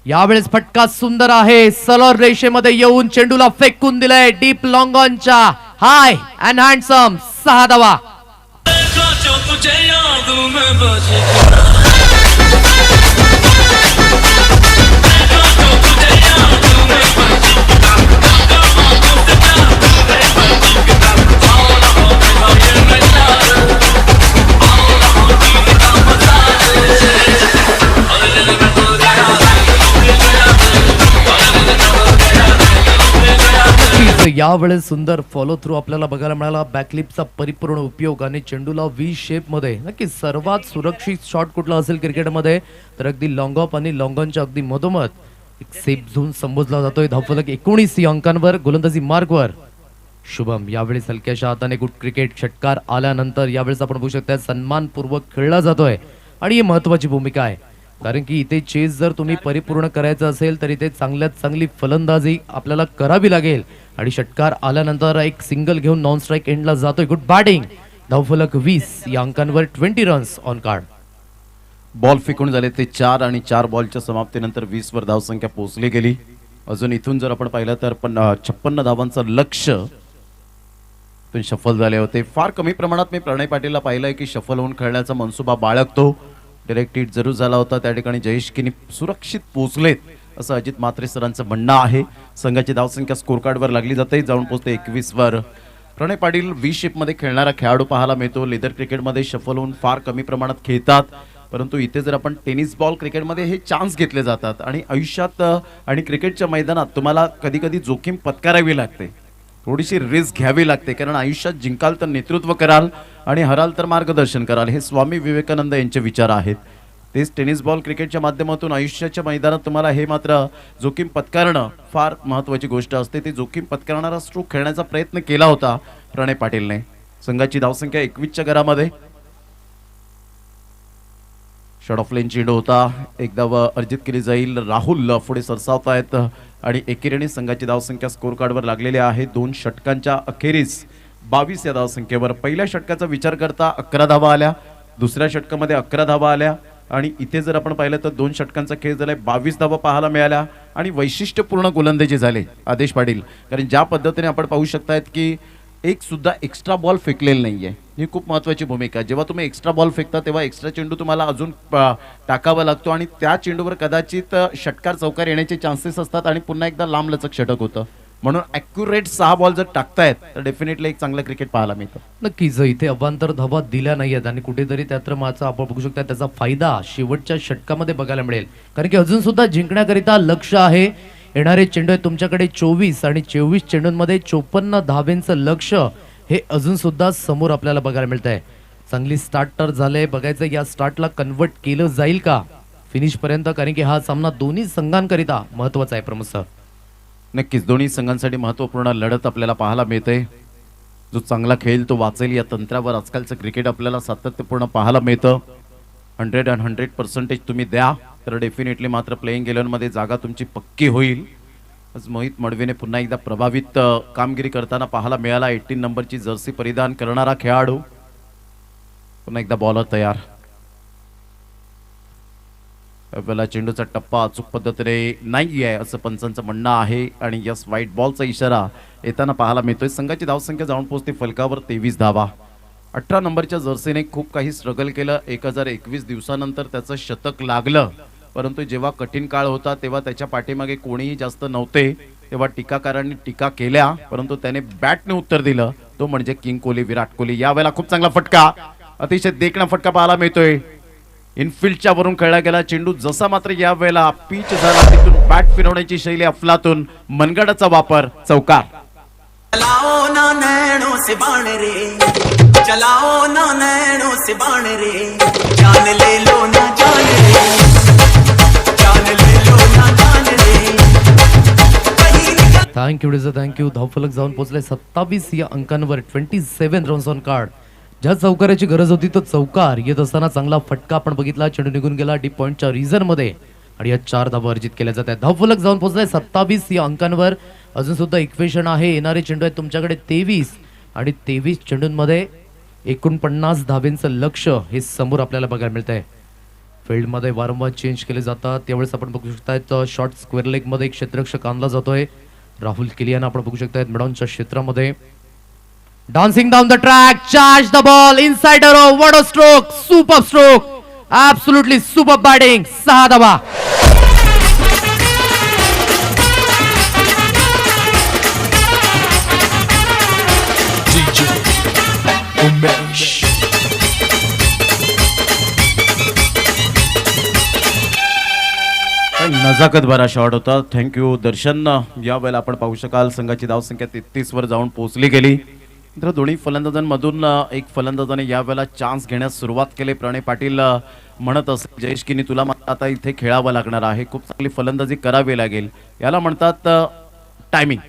यावेळेस फटका सुंदर आहे. सरळ रेषेमध्ये येऊन चेंडूला फेकून दिलाय डीप लॉंग ऑनच्या. हाय अँड हँडसम 6 धावा. तुझे यादों में बजे यावेळेस सुंदर फॉलो थ्रू आपल्याला बघायला मिळाला. बॅकलिपचा परिपूर्ण उपयोग आणि चेंडूला व्ही शेप मध्ये. नक्की सर्वात सुरक्षित शॉट कुठला असेल क्रिकेटमध्ये तर अगदी लॉंग ऑफ आणि लॉंग ऑनच्या अगदी मधोमध एक सेफ झोन संबोधला जातोय. धावफलक 19 या अंकांवर गोलंदाजी मार्गवर शुभम. यावेळेस हलक्याच्या हाताने गुड क्रिकेट. षटकार आल्यानंतर यावेळेस आपण बघू शकता सन्मानपूर्वक खेळला जातोय आणि ही महत्वाची भूमिका आहे, कारण की इथे चेस जर तुम्ही परिपूर्ण करायचं असेल तर इथे चांगल्यात चांगली फलंदाजी आपल्याला करावी लागेल. आणि षटकार आल्यानंतर एक सिंगल घेऊन नॉन स्ट्राईक एंडला जातोय. Good batting. धावफलक 20 या अंकांवर 20 रन्स ऑन कार्ड. बॉल फेकून झाले ते 4 आणि 4 बॉलच्या समाप्तीनंतर 20 वर धावसंख्या पोहोचली गेली. अजून इथून जर आपण पाहिलं तर 56 धावांचं लक्ष्य पण शफल झाले होते. फार कमी प्रमाणात मी प्रणय पाटीलला पाहिलंय की शफल होऊन खेळण्याचा मनसुबा बाळगतो. डायरेक्ट हिट जरूर झाला होता त्या ठिकाणी. जयेश किनी सुरक्षित पोहोचलेत असं अजित म्हात्रे सरांचं म्हणणं आहे. संघाची धावसंख्या स्कोर कार्डवर लागली जाते. जाऊन पोहोचते 21 वर. प्रणय पाटील व्ही शेपमध्ये खेळणारा खेळाडू पाहायला मिळतो. लेदर क्रिकेटमध्ये शफल होऊन फार कमी प्रमाणात खेळतात, परंतु इथे जर आपण टेनिस बॉल क्रिकेटमध्ये हे चान्स घेतले जातात आणि आयुष्यात आणि क्रिकेटच्या मैदानात तुम्हाला कधी कधी जोखीम पत्करावी लागते, थोडीशी रिस्क घ्यावी लागते. कारण आयुष्यात जिंकाल तर नेतृत्व कराल आणि हराल तर मार्गदर्शन कराल, हे स्वामी विवेकानंद यांचे विचार आहेत. तेच टेनिस बॉल क्रिकेटच्या माध्यमातून आयुष्याच्या मैदानात तुम्हाला हे मात्र जोखीम पत्करणं फार महत्त्वाची गोष्ट असते. ते जोखीम पत्करणारा स्ट्रोक खेळण्याचा प्रयत्न केला होता प्रणय पाटीलने. संघाची धावसंख्या 21च्या घरामध्ये. शॉट ऑफ लेन चेंडू होता. एक धाव अर्जित केली जाईल. राहुल पुढे सरसावतायत आणि एकेरीने संघाची धावसंख्या स्कोर कार्डवर लागलेली आहे. 2 षटकांच्या अखेरीस 22 या धावसंख्येवर. पहिल्या षटकाचा विचार करता 11 धावा आल्या, दुसऱ्या षटकामध्ये 11 धावा आल्या आणि इथे जर आपण पाहिलं तर 2 षटकांचा खेळ झालाय. 22 धावा पाहायला मिळाल्या आणि वैशिष्ट्यपूर्ण गोलंदाजी झाले आदेश पाटील. कारण ज्या पद्धतीने आपण पाहू शकतायत की एक सुद्धा एक्स्ट्रा बॉल फेकलेला नाहीये, ही खूप महत्त्वाची भूमिका. जेव्हा तुम्ही एक्स्ट्रा बॉल फेकता तेव्हा एक्स्ट्रा चेंडू तुम्हाला अजून टाकावा लागतो आणि त्या चेंडूवर कदाचित षटकार चौकार येण्याचे चान्सेस असतात आणि पुन्हा एकदा लांब लचक षटक होतं. म्हणून ॲक्युरेट 6 बॉल जर टाकतायत तर डेफिनेटली एक चांगलं क्रिकेट पाहायला मिळतं. नक्कीच इथे अवांतर धावा दिल्या नाहीयेत आणि कुठेतरी त्यात मात्र आपण बघू शकता त्याचा फायदा शेवटच्या षटकामध्ये बघायला मिळेल, कारण की अजून सुद्धा जिंकण्याकरिता लक्ष आहे. येणारे चेंडू आहे तुमच्याकडे 24 आणि 24 चेंडूंमध्ये 54 धावेंचं लक्ष हे अजून सुद्धा समोर आपल्याला बघायला मिळत आहे. चांगली स्टार्टर झाले. बघायचं या स्टार्टला कन्वर्ट केलं जाईल का फिनिश पर्यंत, कारण की हा सामना दोन्ही संघांकरिता महत्वाचा आहे. प्रमुख सर, नक्कीच दोन्ही संघांसाठी महत्त्वपूर्ण लढत आपल्याला पाहायला मिळते. जो चांगला खेळ तो वाचेल या तंत्रावर आजकालचं क्रिकेट आपल्याला सातत्यपूर्ण पाहायला मिळतं. 100% तुम्ही द्या तर डेफिनेटली मात्र प्लेइंग 11 मध्ये जागा तुमची पक्की होईल. आज मोहित मडवीने पुन्हा एकदा प्रभावित कामगिरी करताना पाहायला मिळाला. 18 नंबरची जर्सी परिधान करणारा खेळाडू पुन्हा एकदा बॉलर तयार. आपल्याला चेंडूचा टप्पा अचूक पद्धतीने नाही आहे असं पंचांचं म्हणणं आहे आणि यस व्हाईट बॉलचा इशारा येताना पाहायला मिळतोय. संघाची धावसंख्या जाऊन पोहोचते फलकावर 23 धावा. 18 नंबरच्या जर्सीने खूप काही स्ट्रगल केलं. 1021 दिवसानंतर त्याचं शतक लागलं, परंतु जेव्हा कठीण काळ होता तेव्हा त्याच्या पाठीमागे कोणीही जास्त नव्हते. तेव्हा टीकाकारांनी टीका केल्या, परंतु त्याने बॅटने उत्तर दिलं. तो म्हणजे किंग कोहली, विराट कोहली. यावेळेला खूप चांगला फटका, अतिशय देखणा फटका पाहायला मिळतोय. इनफिल्डच्या वरून खेळला गेला चेंडू. जसा मात्र यावेळेला पिच झाला तिथून बॅट फिरवण्याची शैली अफलातून. मनगडाचा वापर, चौकार. चलाओ ना नैनों से बाण रे, चलाओ ना नैनों से बाण रे, जान ले लो ना जान रे, जान ले लो ना जान रे. थँक्यू. धावफलक जाऊन पोहोचले 27 या अंकांवर. 27 रन्स ऑन कार्ड. ज्या चौकाराची गरज होती तो चौकार येत असताना चांगला फटका आपण बघितला. चेंडू निघून गेला डीप पॉइंटच्या रिझन मध्ये आणि या 4 धावा अर्जित केल्या जातात. धावफलक जाऊन पोहोचले 27 या अंकांवर. अजून सुद्धा इक्वेशन आहे. येणारे चेंडू आहेत तुमच्याकडे 23 आणि 23 चेंडूंमध्ये 49 धावेंचं लक्ष हे समोर आपल्याला बघायला मिळत आहे. फील्डमध्ये वारंवार चेंज केले जातात. त्यावेळेस आपण बघू शकता शॉर्ट स्क्वेअर लेग मध्ये एक क्षेत्ररक्षक आणला जातोय. राहुल किलियान आपण बघू शकता मिडॉनच्या क्षेत्रामध्ये. Dancing down the track, charge the ball inside the row. What a stroke, super stroke, absolutely super batting. 6 धावा. नजाकत भरा शॉट होता. थँक्यू दर्शन. यावेळेला आपण पाहू शकाल संघाची धावसंख्या 33 वर जाऊन पोहोचली गेली. तर दोन्ही फलंदाजांमधून एक फलंदाजाने यावेळेला चान्स घेण्यास सुरुवात केली. प्रणय पाटील म्हणत असेल जयेश किनी तुला मात्र आता इथे खेळावं लागणार आहे, खूप चांगली फलंदाजी करावी लागेल. याला म्हणतात टायमिंग.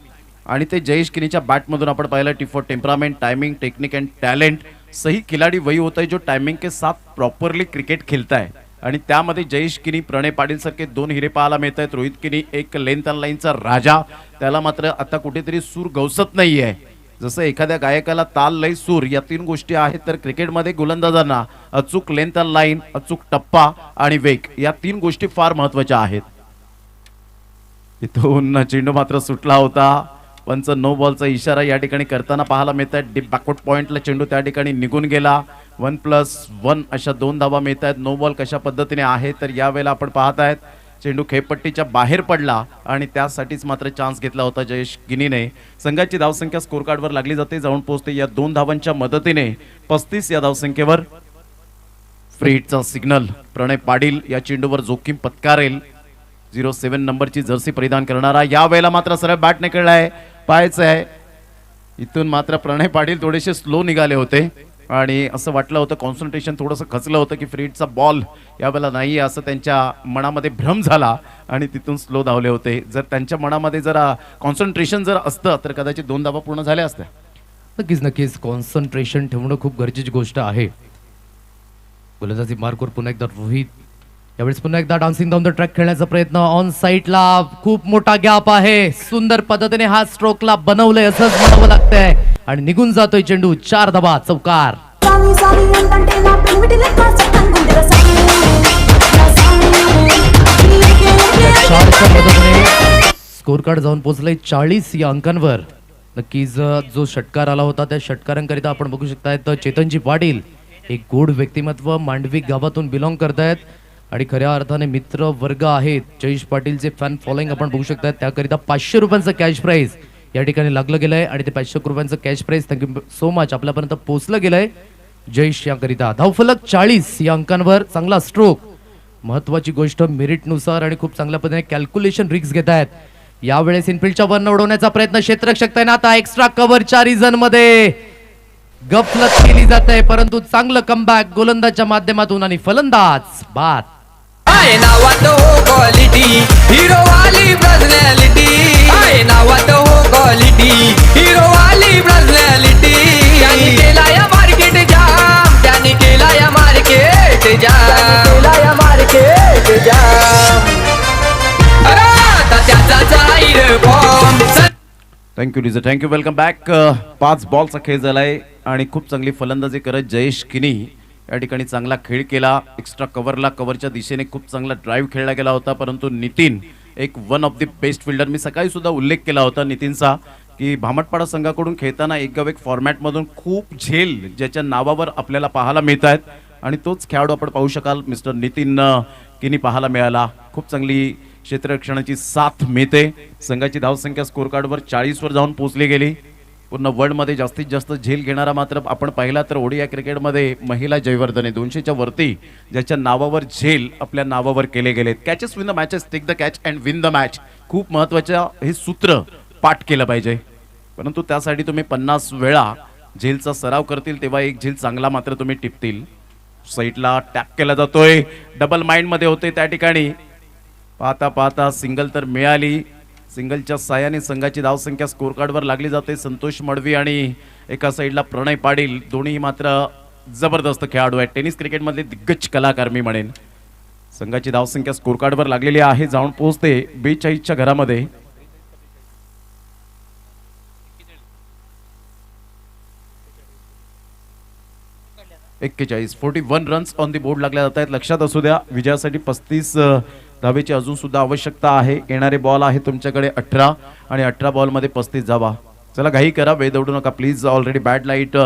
आणि ते जयेश किनीच्या बॅटमधून आपण पाहिलं T for temperament, timing, technique end talent. सही खिलाड़ी वही होता है जो टाइमिंग के साथ प्रॉपरली क्रिकेट खेलता है. आणि त्यामध्ये जयेश किनी, प्रणय पाटील सारखे दोन हिरे पाहायला मिळत आहेत. रोहित किनी एक लेंथ अँड लाईनचा राजा, त्याला मात्र आता कुठेतरी सूर गवसत नाहीये. जसं एखाद्या गायकाला ताल, लय, सूर या तीन गोष्टी आहेत, तर क्रिकेटमध्ये गोलंदाजांना अचूक लेंथ अँड लाईन, अचूक टप्पा आणि वेग या तीन गोष्टी फार महत्वाच्या आहेत. इथून चेंडू मात्र सुटला होता. पंच नो बॉलचा इशारा या ठिकाणी करताना पाहायला मिळत आहे. डीप बॅकवर्ड पॉइंटला चेंडू त्या ठिकाणी निघून गेला. 1+1 अशा 2 धावा मिळत आहेत. नो बॉल कशा पद्धतीने आहे तर यावेळेला आपण पाहत आहेत चेंडू खेळपट्टीच्या बाहेर पडला आणि त्यासाठीच मात्र चान्स घेतला होता जयेश किनीने. संघाची धावसंख्या स्कोर कार्डवर लागली जाते, जाऊन पोहोचते या 2 धावांच्या मदतीने 35 या धावसंख्येवर. फ्री हिटचा सिग्नल. प्रणय पाटील या चेंडूवर जोखीम पत्कारेल. 07 नंबरची जर्सी परिधान करणारा यावेळेला मात्र सरळ बॅट निकळलाय, पाहायचं आहे. इथून मात्र प्रणय पाटील थोडेसे स्लो निघाले होते आणि असं वाटलं होतं, कॉन्सन्ट्रेशन थोडंसं खचलं होतं की फ्री हिटचा बॉल यावेळेला नाही असं त्यांच्या मनामध्ये भ्रम झाला आणि तिथून स्लो धावले होते. जर त्यांच्या मनामध्ये जरा कॉन्सन्ट्रेशन जर असतं तर कदाचित 2 धावा पूर्ण झाल्या असत्या. नक्कीच कॉन्सन्ट्रेशन ठेवणं खूप गरजेची गोष्ट आहे. गोलंदाजी मार्कवर पुन्हा एकदा रोहित. यावेळेस पुन्हा एकदा डान्सिंग डाऊन द ट्रॅक खेळण्याचा प्रयत्न. ऑन साईडला खूप मोठा गॅप आहे. सुंदर पद्धतीने हा स्ट्रोकला बनवलंय असंच म्हणावं लागतंय आणि निघून जातोय चेंडू. 4 धावा, चौकार. स्कोर कार्ड जाऊन पोहोचलंय 40 या अंकांवर. नक्कीच जो षटकार आला होता त्या षटकारांकरिता आपण बघू शकतायत चेतनजी पाटील एक गोड व्यक्तिमत्व, मांडवी गावातून बिलॉंग करतायत आणि खऱ्या अर्थाने मित्र वर्ग आहेत. जयेश पाटीलचे फॅन फॉलोइंग आपण बघू शकता. त्याकरिता 500 रुपयांचं कॅश प्राइज या ठिकाणी लागलं गेलंय आणि ते 500 रुपयांचं cash prize thank you so much आपल्यापर्यंत पोहोचलं गेलंय जयेश याकरिता. धावफलक 40 या अंकांवर. चांगला स्ट्रोक. महत्वाची गोष्ट मेरिटनुसार आणि खूप चांगल्या पद्धतीने कॅल्क्युलेशन रिक्स घेत आहेत. यावेळेस इनफिल्डच्या वरनं उडवण्याचा प्रयत्न क्षेत्ररक्षक तैनात. आता एक्स्ट्रा कव्हरच्या रिझन मध्ये गफलत केली जाते, परंतु चांगलं कमबॅक गोलंदाजच्या माध्यमातून आणि फलंदाज बाद. आहे नावात हो क्वालिटी, हिरो वाली पर्सनॅलिटी. आहे नावात हो क्वालिटी, हिरो वाली पर्सनॅलिटी. त्यांनी केला या मार्केट जाम, त्यांनी केला या मार्केट जाम, केला या मार्केट जाम. अरे आता त्याचा जाहीर form. Thank you Riza, thank you. Welcome back. 5 बॉलचा खेळ झालाय आणि खूप चांगली फलंदाजी करत जयेश किनी या ठिकाणी चांगला खेळ केला. एक्स्ट्रा कव्हरला, कव्हरच्या दिशेने खूप चांगला ड्राईव्ह खेळला गेला होता, परंतु नितीन एक one of the best fielder. मी सकाळी सुद्धा उल्लेख केला होता नितीनचा की भामटपाडा संघाकडून खेळताना एक गाव एक फॉर्मॅटमधून खूप झेल ज्याच्या नावावर आपल्याला पाहायला मिळत आहेत आणि तोच खेळाडू आपण पाहू शकाल मिस्टर नितीन किनी पाहायला मिळाला. खूप चांगली क्षेत्ररक्षणाची साथ मिळते. संघाची धावसंख्या स्कोर कार्डवर 40 वर जाऊन पोहोचली गेली. पूर्ण वर्ल्डमध्ये जास्तीत जास्त झेल घेणारा मात्र आपण पाहिला तर ओडिया क्रिकेटमध्ये महिला जयवर्धने 200च्या वरती ज्याच्या नावावर झेल आपल्या नावावर केले गेलेत. Catches win the matches, take the catch and win the match. खूप महत्त्वाचं हे सूत्र पाठ केलं पाहिजे, परंतु त्यासाठी तुम्ही 50 वेळा झेलचा सराव करतील तेव्हा एक झेल चांगला मात्र तुम्ही टिपतील. साईडला टॅप केला जातोय. डबल माइंड मध्ये होते त्या ठिकाणी. पाहता पाहता सिंगल तर मिळाली. सिंगलच्या साहाय्याने संघाची धावसंख्या स्कोर कार्डवर लागली जाते. संतोष मडवी आणि एका साईडला प्रणय पाटील दोन्ही मात्र जबरदस्त खेळाडू आहेत. टेनिस क्रिकेटमधले दिग्गज कलाकार मी म्हणेन. संघाची धावसंख्या स्कोर कार्डवर लागलेली आहे, जाऊन पोहोचते 42च्या घरामध्ये. (41) 41 रन्स ऑन दी बोर्ड लागल्या जात आहेत. लक्षात असू द्या विजयासाठी 35 धावेची अजून सुद्धा आवश्यकता आहे. येणारे बॉल आहे तुमच्याकडे 18 आणि 18 बॉलमध्ये 35 धावा. चला घाई करा, वेळ दौडू नका प्लीज. ऑलरेडी बॅड लाईट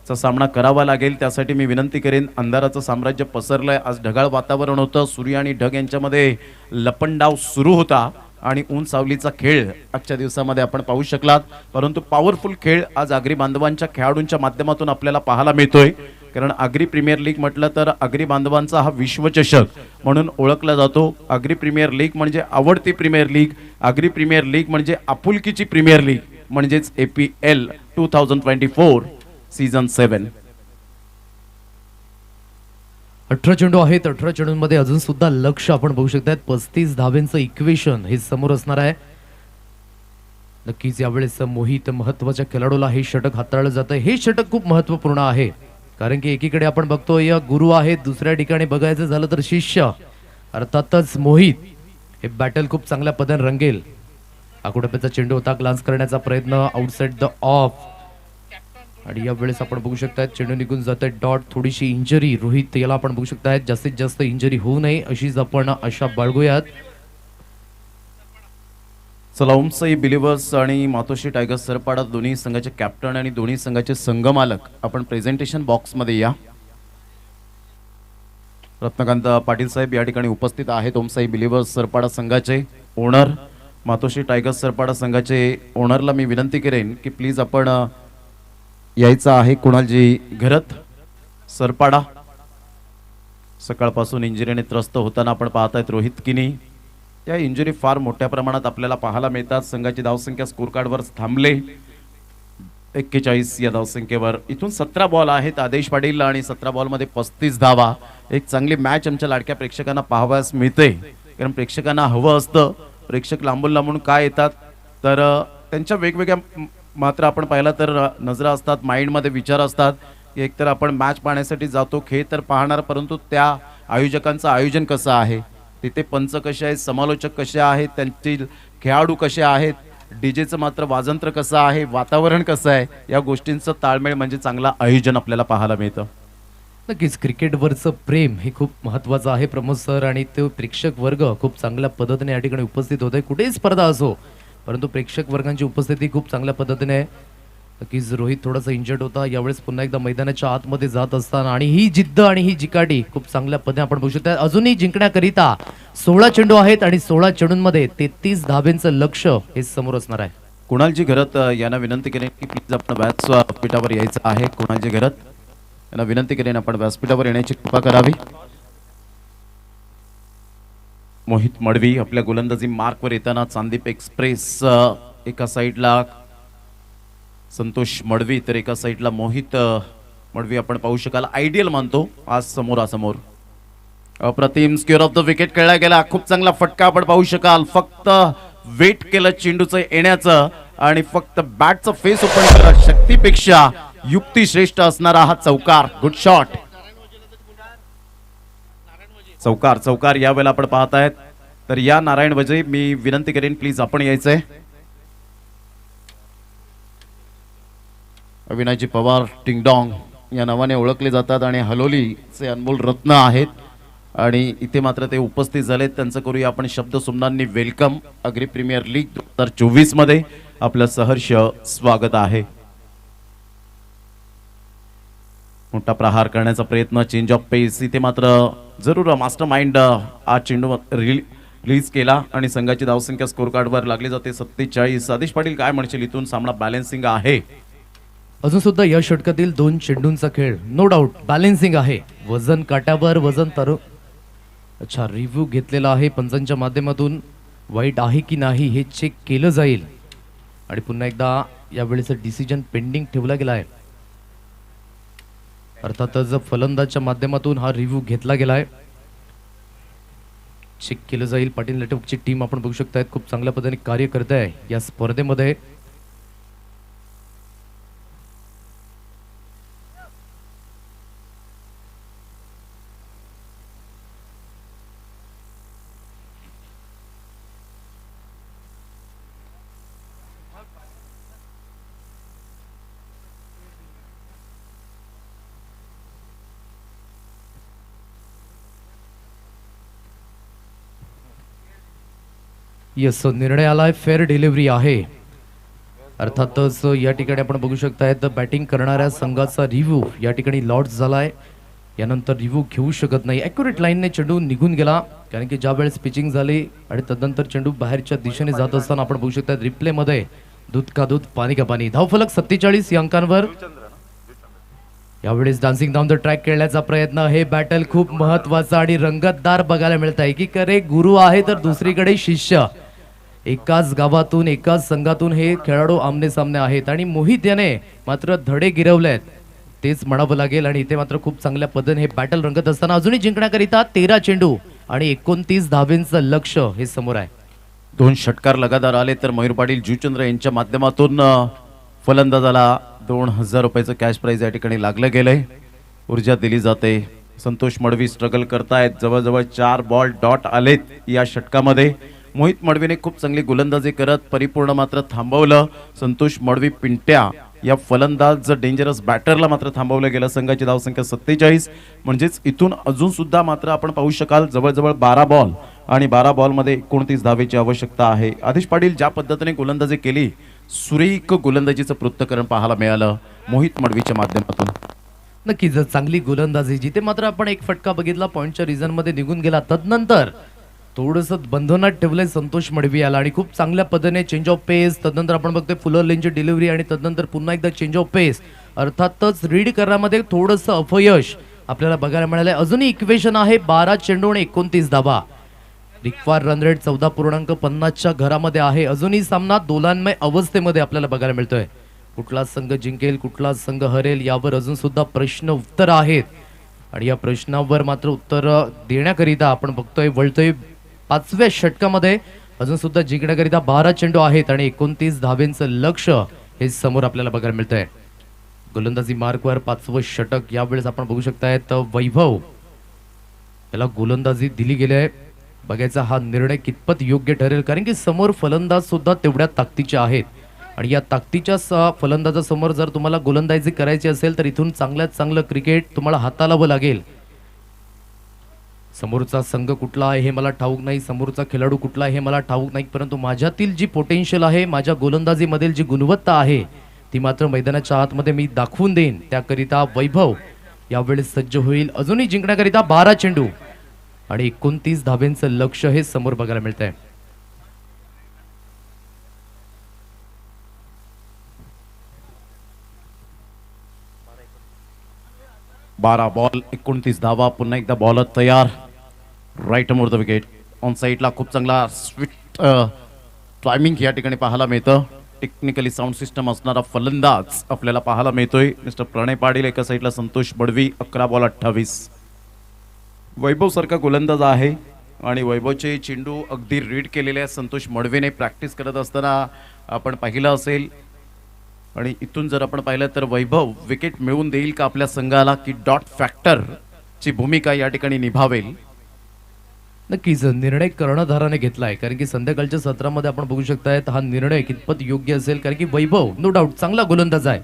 चा सामना करावा लागेल, त्यासाठी मी विनंती करेन. अंधाराचं साम्राज्य पसरलंय. आज ढगाळ वातावरण होतं. सूर्य आणि ढग यांच्यामध्ये लपंडाव सुरू होता आणि ऊन सावलीचा खेळ आजच्या दिवसामध्ये आपण पाहू शकलात, परंतु पॉवरफुल खेळ आज आगरी बांधवांच्या खेळाडूंच्या माध्यमातून आपल्याला पाहायला मिळतोय. कारण आगरी प्रीमियर लीग म्हटलं तर आगरी बांधवांचा हा विश्वचषक म्हणून ओळखला जातो. आगरी प्रीमियर लीग म्हणजे आवडती premier league, Agri premier league म्हणजे आपुलकीची प्रीमियर लीग, म्हणजेच APL 2024 सीझन 7. 18 चेंडू आहेत. 18 चेंडूंमध्ये अजून सुद्धा लक्ष आपण बघू शकतात. 35 धाब्यांचं इक्वेशन हे समोर असणार आहे. नक्कीच यावेळेस मोहित महत्वाच्या खेळाडूला हे षटक हाताळलं जातं. हे षटक खूप महत्वपूर्ण आहे, कारण की एकीकडे आपण बघतोय या गुरु आहेत, दुसऱ्या ठिकाणी बघायचं झालं तर शिष्य अर्थातच मोहित. हे बॅटल खूप चांगल्या पद्धतीने रंगेल. आकुडप्याचा चेंडू होता, ग्लान्स करण्याचा प्रयत्न, आउटसाइड द ऑफ. आणि यावेळेस आपण बघू शकता चेंडू निघून जात आहे. डॉट, थोडीशी इंजरी रोहित याला आपण बघू शकता. जास्तीत जास्त इंजरी होऊ नये अशीच आपण आशा बाळगूयात. चला, उमसई बिलिव्हर्स आणि मातोश्री टायगर्स सरपाडा दोन्ही संघाचे कॅप्टन आणि दोन्ही संघाचे संघमालक आपण प्रेझेंटेशन बॉक्समध्ये या. रत्नकांत पाटील साहेब या ठिकाणी उपस्थित आहेत. ओमसाई बिलिव्हर्स सरपाडा संघाचे ओनर, मातोश्री टायगर्स सरपाडा संघाचे ओनरला मी विनंती करेन की प्लीज आपण यायचं आहे. कुणालजी घरत सरपाडा सकाळपासून इंजुरीने त्रस्त होताना आपण पाहत आहेत. रोहित किनी, त्या इंजुरी फार मोठ्या प्रमाणात आपल्याला पाहायला मिळतात. संघाची धावसंख्या स्कोर कार्डवर थांबले 41 या धावसंख्येवर. इथून 17 बॉल आहेत आदेश पाटील आणि 17 बॉलमध्ये 35 धावा. एक चांगली मॅच आमच्या लाडक्या प्रेक्षकांना पाहावयास मिळते, कारण प्रेक्षकांना हवं असतं. प्रेक्षक लांबून लांबून काय येतात तर त्यांच्या वेगवेगळ्या मात्र आपण पाहिलं तर नजरा असतात, माइंडमध्ये विचार असतात की एकतर आपण मॅच पाहण्यासाठी जातो, खेळ तर पाहणार, परंतु त्या आयोजकांचं आयोजन कसं आहे, तिथे पंच कसे आहेत, समालोचक कसे आहेत, त्यांचे खेळाडू कसे आहेत, डीजेचं मात्र वाजंत्र कसं आहे, वातावरण कसं आहे, या गोष्टींचं ताळमेळ म्हणजे चांगलं आयोजन आपल्याला पाहायला मिळतं. नक्कीच क्रिकेटवरचं प्रेम हे खूप महत्वाचं आहे प्रमोद सर, आणि तो प्रेक्षक वर्ग खूप चांगल्या पद्धतीने या ठिकाणी उपस्थित होते. कुठेही स्पर्धा असो, परंतु प्रेक्षक वर्गांची उपस्थिती खूप चांगल्या पद्धतीने आहे. नक्कीच रोहित थोडासा इंजर्ड होता, यावेळेस पुन्हा एकदा मैदानाच्या आतमध्ये जात असताना आणि ही जिद्द आणि ही जिकाटी खूप चांगल्या पद्धतीने आपण बघू शकता. अजूनही जिंकण्याकरिता 16 चेंडू आहेत आणि 16 चेंडूंमध्ये 33 धाब्यांचं लक्ष हे समोर असणार आहे. कुणालजी घरत यांना विनंती करेन की प्लीज आपण व्यासपीठावर यायचं आहे. कुणालजी घरत यांना विनंती करेन आपण व्यासपीठावर येण्याची कृपा करावी. मोहित मडवी आपल्या गोलंदाजी मार्कवर येताना चांदीप एक्सप्रेस एका साईडला संतोष मडवी तर एका साईडला मोहित मडवी आपण पाहू शकाल. आयडियल मानतो आज समोरासमोर. अप्रतिम स्क्वेअर ऑफ द विकेट खेळला गेला. खूप चांगला फटका आपण पाहू शकाल. फक्त वेट केलं चेंडूचं येण्याचं आणि फक्त बॅटचं फेस ओपन केलं. शक्तीपेक्षा युक्ती श्रेष्ठ असणारा हा चौकार. Good shot. चौकार चौकार यावेळेला आपण पाहत आहेत. तर या नारायण वजे मी विनंती करेन प्लीज आपण यायचंय. अविनाशजी पवार टिंगडॉंग या नावाने ओळखले जातात आणि हलोलीचे अनमोल रत्न आहेत आणि इथे मात्र ते उपस्थित झालेत. त्यांचं करूया आपण शब्द सुमनांनी वेलकम. आगरी प्रीमियर लीग 2024 मध्ये आपलं सहर्ष स्वागत आहे. मोठा प्रहार करण्याचा प्रयत्न, चेंज ऑफ पेस, इथे मात्र जरूर मास्टर माइंड आज चेंडू रिलीज केला आणि संघाची धावसंख्या स्कोर कार्डवर लागली जाते 47. आदेश पाटील काय म्हणशील, इथून सामना बॅलन्सिंग आहे. अजून सुद्धा या षटकातील 2 चेंडूंचा खेळ नो डाऊट बॅलन्सिंग आहे. वजन काट्यावर, वजन तर अच्छा रिव्ह्यू घेतलेला आहे पंचांच्या माध्यमातून. वाईट आहे की नाही हे चेक केलं जाईल आणि पुन्हा एकदा यावेळेचा डिसिजन पेंडिंग ठेवला गेला आहे. अर्थातच फलंदाजच्या माध्यमातून हा रिव्ह्यू घेतला गेलाय, चेक केलं जाईल. पाटील नेटवर्कची टीम आपण बघू शकतायत खूप चांगल्या पद्धतीने कार्य करत आहे या स्पर्धेमध्ये. यस, निर्णय आलाय, फेअर डिलिव्हरी आहे. अर्थातच या ठिकाणी आपण बघू शकताय तर बॅटिंग करणाऱ्या संघाचा रिव्ह्यू या ठिकाणी लॉस झालाय. यानंतर रिव्ह्यू घेऊ शकत नाही. ॲक्युरेट लाईनने चेंडू निघून गेला, कारण की ज्या वेळेस पिचिंग झाली आणि तदनंतर चेंडू बाहेरच्या दिशेने जात असताना आपण बघू शकता रिप्ले मध्ये दूध का दूध पाणी का पाणी. धावफलक 47 या अंकांवर. यावेळेस डान्सिंग डाऊन द ट्रॅक खेळण्याचा प्रयत्न. हे बॅटल खूप महत्वाचं आणि रंगतदार बघायला मिळत आहे की करे गुरु आहे तर दुसरीकडे शिष्य. एकाच गावातून एकाच संघातून हे खेळाडू आमने सामने आहेत आणि मोहित याने मात्र धडे गिरवलेत तेच म्हणावं लागेल. आणि इथे मात्र खूप चांगल्या पद्धतीने हे बॅटल रंगत असताना अजूनही जिंकण्याकरिता 13 चेंडू आणि 29 धावेंचं लक्ष हे समोर आहे. 2 षटकार लगातार आले तर मयूर पाटील जुचंद्र यांच्या माध्यमातून फलंदाजाला 2000 रुपयाचं कॅश प्राइज या ठिकाणी लागलं गेलंय. ऊर्जा दिली जाते. संतोष मडवी स्ट्रगल करतायत. जवळजवळ 4 बॉल डॉट आलेत या षटकामध्ये. मोहित मडवीने खूप चांगली गोलंदाजी करत परिपूर्ण मात्र थांबवलं. संतोष मडवी पिंट्या या फलंदाज डेंजरस बॅटरला मात्र थांबवलं गेलं. संघाची धावसंख्या 47. म्हणजेच इथून अजून सुद्धा मात्र आपण पाहू शकाल जवळजवळ 12 बॉल आणि 12 बॉलमध्ये 29 धावेची आवश्यकता आहे. आदिश पाटील ज्या पद्धतीने गोलंदाजी केली सुरेख गोलंदाजीचं पृथक्करण पाहायला मिळालं मोहित मडवीच्या माध्यमातून. नक्कीच चांगली गोलंदाजी. जिथे मात्र आपण एक फटका बघितला पॉइंटच्या रिझन मध्ये निघून गेला. तदनंतर थोडंसं बंधनात ठेवलंय संतोष मडवी याला आणि खूप चांगल्या पद्धतीने चेंज ऑफ पेस. तदनंतर आपण बघतोय फुलर लेनची डिलिव्हरी आणि तदनंतर पुन्हा एकदा चेंज ऑफ पेस. अर्थातच रीड करण्यामध्ये थोडंसं अपयश आपल्याला बघायला मिळालंय. अजूनही इक्वेशन आहे 12 चेंडू आणि 29 धावा. रिक्वायर रन रेट 14.50च्या घरामध्ये आहे. अजूनही सामना दोलांमय अवस्थेमध्ये आपल्याला बघायला मिळतोय. कुठला संघ जिंकेल कुठला संघ हरेल यावर अजून सुद्धा प्रश्न उत्तर आहेत आणि या प्रश्नावर मात्र उत्तर देण्याकरिता आपण बघतोय वळतोय 5व्या षटकामध्ये. अजून सुद्धा जिंकण्याकरिता 12 चेंडू आहेत आणि 29 धावेंचं लक्ष हे समोर आपल्याला बघायला मिळतंय. गोलंदाजी मार्कवर 5वं षटक. यावेळेस आपण बघू शकतायत वैभव याला गोलंदाजी दिली गेली आहे. बघायचा हा निर्णय कितपत योग्य ठरेल कारण की समोर फलंदाज सुद्धा तेवढ्या ताकदीचे आहेत आणि या ताकदीच्या फलंदाजासमोर जर तुम्हाला गोलंदाजी करायची असेल तर इथून चांगल्यात चांगलं क्रिकेट तुम्हाला हाताळावं लागेल. समोरचा संघ कुठला आहे हे मला ठाऊक नाही. समोरचा खेळाडू कुठला आहे हे मला ठाऊक नाही. परंतु माझ्यातील जी पोटेन्शियल आहे माझ्या गोलंदाजीमधील जी गुणवत्ता आहे ती मात्र मैदानाच्या आतमध्ये मी दाखवून देईन. त्याकरिता वैभव यावेळेस सज्ज होईल. अजूनही जिंकण्याकरिता 12 चेंडू आणि 29 धावेंचं लक्ष हे समोर बघायला मिळत आहे. बारा बॉल 29 धावा. पुन्हा एकदा बॉलर तयार. Right more the wicket. On साईडला खूप चांगला स्वीट टायमिंग या ठिकाणी पाहायला मिळतं. टेक्निकली साऊंड सिस्टम असणारा फलंदाज आपल्याला पाहायला मिळतोय. मिस्टर प्रणय पाटील एका साईडला संतोष बडवी. 11 बॉल 28. वैभव सारखा गोलंदाज आहे आणि वैभवचे चेंडू अगदी रीड केलेले संतोष मडवीने प्रॅक्टिस करत असताना आपण पाहिलं असेल. आणि इथून जर आपण पाहिलं तर वैभव विकेट मिळवून देईल का आपल्या संघाला की डॉट फॅक्टर ची भूमिका या ठिकाणी निभावेल. नक्कीच निर्णय कर्णधाराने घेतलाय कारण की संध्याकाळच्या सत्रामध्ये आपण बघू शकतायत हा निर्णय कितपत योग्य असेल कारण की वैभव नो डाऊट चांगला गोलंदाज आहे.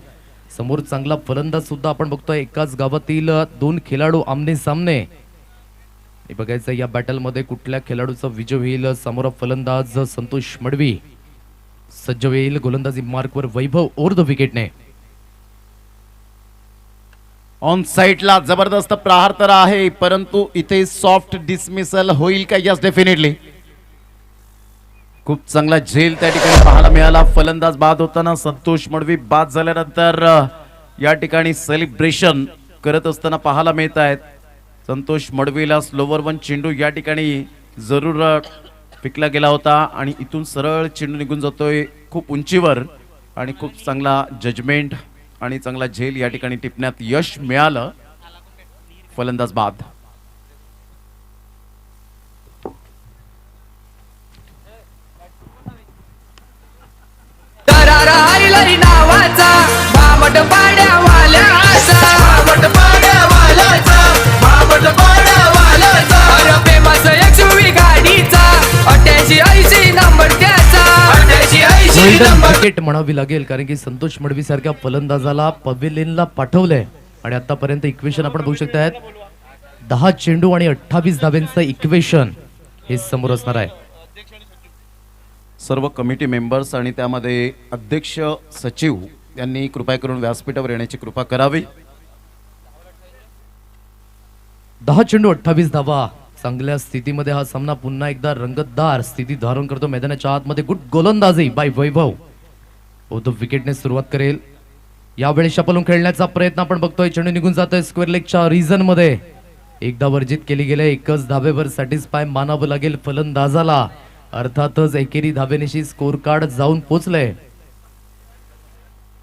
समोर चांगला फलंदाज सुद्धा आपण बघतोय. एकाच गावातील 2 खेळाडू आमने सामने. बघायचं या बॅटल मध्ये कुठल्या खेळाडूचा विजय होईल. समोर फलंदाज संतोष मडवी सज्ज होईल. गोलंदाजी मार्कवर वैभव ओव्हर द विकेटने. ऑन साईडला जबरदस्त प्रहार तर आहे परंतु इथे सॉफ्ट डिसमिसल होईल का. Yes definitely. खूप चांगला झेल त्या ठिकाणी पाहायला मिळाला. फलंदाज बाद होताना संतोष मडवी बाद झाल्यानंतर या ठिकाणी सेलिब्रेशन करत असताना पाहायला मिळत आहेत. संतोष मडवीला स्लोवर 1 चेंडू या ठिकाणी जरूर फेकला गेला होता आणि इथून सरळ चेंडू निघून जातोय खूप उंचीवर आणि खूप चांगला जजमेंट आणि चांगला झेल या ठिकाणी टिपण्यात यश मिळालं. फलंदाज बाद. दरारा हरिलरी नावाचा बामट पाड्यावाल्याचा बामट पाड्यावाल्याचा बामट पाड्यावाल्याचा अरे प्रेमाचं XUV गाडीचा 88 नंबर त्याचा 88 नंबर. विकेट म्हणावी लागेल कारण की संतोष मडवी सारख्या फलंदाजाला पवेलियनला पाठवलंय आणि आतापर्यंत इक्वेशन आपण बघू शकतायत 10 चेंडू आणि 28 धाब्यांचं इक्वेशन हे समोर असणार आहे. सर्व कमिटी मेंबर्स आणि त्यामध्ये अध्यक्ष सचिव यांनी कृपया करून व्यासपीठावर येण्याची कृपा करावी. 10 चेंडू 28 धावा. चांगल्या स्थितीमध्ये हा सामना पुन्हा एकदा रंगतदार स्थिती धारण करतो. मैदानाच्या आतमध्ये गुड गोलंदाजी बाय वैभव. विकेटने सुरुवात करेल. यावेळी शपलून खेळण्याचा प्रयत्न आपण बघतोय. चेंडू निघून जातोय स्क्वेअर लेगच्या रिजन मध्ये. एकदा वर्जित केली गेले. एकच धाबेवर सॅटिस्फाय मानावं लागेल फलंदाजाला. अर्थातच एकेरी धाबेनिशी स्कोर कार्ड जाऊन पोचलंय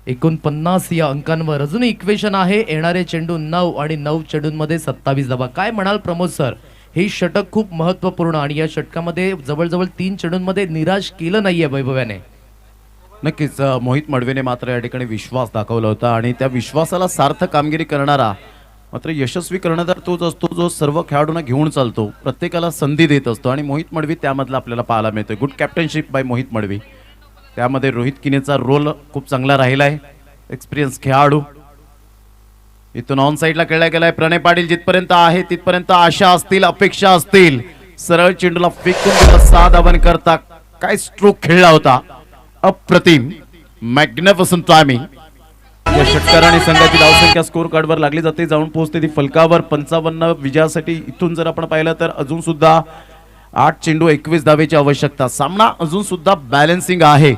49 या अंकांवर. अजूनही इक्वेशन आहे. येणारे चेंडू 9 आणि 9 चेंडूंमध्ये 27 धाबा. काय म्हणाल प्रमोद सर, हे षटक खूप महत्वपूर्ण आणि या षटकामध्ये जवळजवळ 3 चेंडूंमध्ये निराश केलं नाहीये वैभव्याने. नक्कीच मोहित मडवीने मात्र या ठिकाणी विश्वास दाखवला होता आणि त्या विश्वासाला सार्थ कामगिरी करणारा मात्र यशस्वी कर्णधार तोच असतो जो सर्व खेळाडूंना घेऊन चालतो, प्रत्येकाला संधी देत असतो आणि मोहित मडवी त्यामधला आपल्याला पाहायला मिळतोय. Good captaincy by Mohit Madvi. त्यामध्ये रोहित किनेचा रोल खूप चांगला राहिला आहे. एक्सपिरियन्स खेळाडू. इथून ऑन साईडला खेळला गेलाय. प्रणय पाटील जिथपर्यंत आहे तिथपर्यंत आशा असतील, अपेक्षा असतील. सरळ चेंडूला फेकून 6 धावन करता. काय स्ट्रोक खेळला होता, अप्रतिम, मॅग्निफिसंट टायमिंग. या षटकार आणि संघाची धावसंख्या स्कोर कार्डवर लागली जाते, जाऊन पोहोचते ती फलकावर. 55 विजयासाठी इथून जर आपण पाहिलं तर अजून सुद्धा 8 चेंडू 21 धावेची आवश्यकता. सामना अजून सुद्धा बॅलन्सिंग आहे.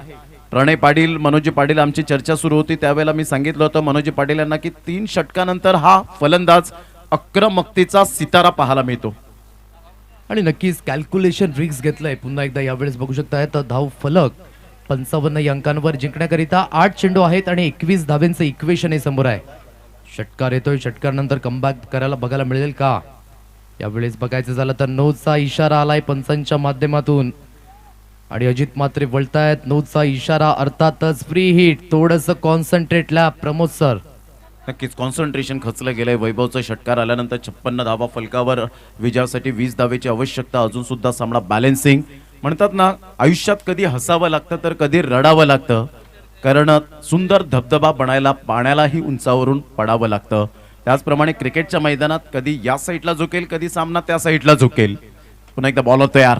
प्रणय पाटील, मनोजी पाटील आमची चर्चा सुरू होती त्यावेळेला मी सांगितलं होतं मनोजी पाटील यांना की 3 षटकानंतर हा फलंदाज आक्रमकतेचा सितारा पाहायला मिळतो. आणि नक्कीच कॅल्क्युलेशन रिक्स घेतलंय. पुन्हा एकदा यावेळेस बघू शकताय तर धाव फलक 55 या अंकांवर जिंकण्याकरिता 8 चेंडू आहेत आणि 21 धावेंचं इक्वेशन हे समोर आहे. षटकार येतोय. षटकारानंतर कमबॅक करायला बघायला मिळेल का? यावेळेस बघायचं झालं तर नोचा इशारा आलाय पंचांच्या माध्यमातून आणि अजित मात्रे वळतायत. नोचा इशारा अर्थातच फ्री हिट. थोडंसं कॉन्सन्ट्रेट लॅब प्रमोद सर. नक्कीच कॉन्सन्ट्रेशन खचलं गेलंय. वैभवचा षटकार आल्यानंतर 56 धावा फलकावर. विजयासाठी 20 धावेची आवश्यकता. अजून सुद्धा सामना बॅलन्सिंग. म्हणतात ना आयुष्यात कधी हसावं लागतं तर कधी रडावं लागतं, कारण सुंदर धबधबा बनायला पाण्यालाही उंचावरून पडावं लागतं. त्याचप्रमाणे क्रिकेटच्या मैदानात कधी या साईडला झुकेल, कधी सामना त्या साईडला झुकेल. पुन्हा एकदा बॉलर तयार.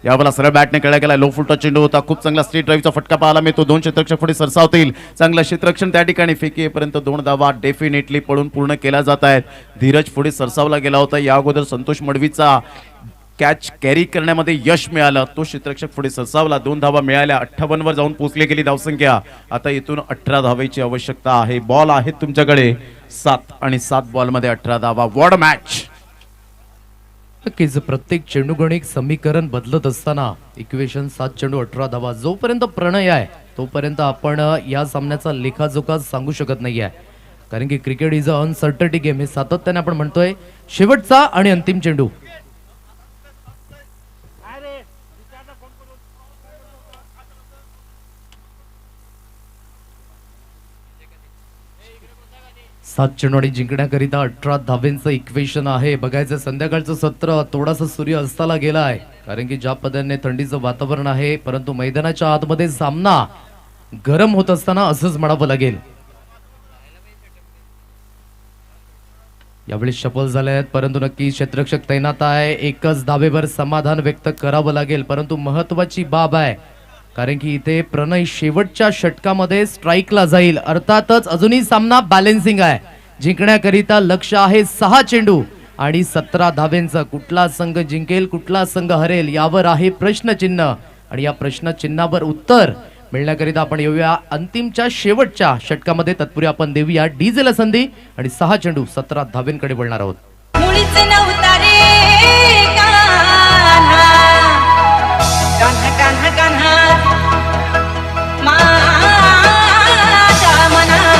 यावेळेला सरळ बॅटने खेळला गेला. लो फुलटा चेंडू होता. खूप चांगला स्ट्रेट ड्राईव्हचा फटका पाहायला मिळतो. 2 क्षेत्ररक्षक पुढे सरसावतील. चांगलं क्षेत्ररक्षण त्या ठिकाणी. फेकी येईपर्यंत 2 धावा डेफिनेटली पडून पूर्ण केल्या जात आहेत. धीरज पुढे सरसावला गेला होता. या अगोदर संतोष मडवीचा कॅच कॅरी करण्यामध्ये यश मिळालं. तो क्षेत्ररक्षक पुढे सरसावला. 2 धावा मिळाल्या. 58 वर जाऊन पोहोचली गेली धावसंख्या. आता इथून 18 धावेची आवश्यकता आहे. बॉल आहेत तुमच्याकडे 7 आणि 7 बॉलमध्ये 18 धावा. What match. नक्कीच प्रत्येक चेंडू गणित समीकरण बदलत असताना इक्वेशन 7 चेंडू 18 धावा. जोपर्यंत प्रणय आहे तोपर्यंत आपण या सामन्याचा लेखाजोखा सांगू शकत नाहीये, कारण की cricket is a uncertainty game. हे सातत्याने आपण म्हणतोय. शेवटचा आणि अंतिम चेंडू. सात चेंडू जिंकण्याकरिता 18 धावेंचं इक्वेशन आहे. बघायचं संध्याकाळचं सत्र थोडासा सूर्य अस्ताला गेला आहे, कारण की ज्या पद्धतीने थंडीचं वातावरण आहे, परंतु मैदानाच्या आतमध्ये सामना गरम होत असताना असंच म्हणावं लागेल. यावेळी शफल झाले आहेत, परंतु नक्की क्षेत्ररक्षक तैनात आहे. एकच धावेवर समाधान व्यक्त करावं लागेल, परंतु महत्वाची बाब आहे कारण की इथे प्रणय शेवटच्या षटकामध्ये स्ट्राईकला जाईल. अर्थातच अजूनही सामना बॅलन्सिंग आहे. जिंकण्याकरिता लक्ष आहे 6 चेंडू आणि 17 धावेंचं. कुठला संघ जिंकेल, कुठला संघ हरेल यावर आहे प्रश्नचिन्ह आणि या प्रश्नचिन्हावर उत्तर मिळण्याकरिता आपण येऊया अंतिमच्या शेवटच्या षटकामध्ये. तत्पूर्वी आपण देऊया डीजेला संधी आणि 6 चेंडू 17 धावेंकडे वळणार आहोत. मुळीच नव्हता रे कान्हा, कान्हा कान्हा कान्हा माझ्या मनात.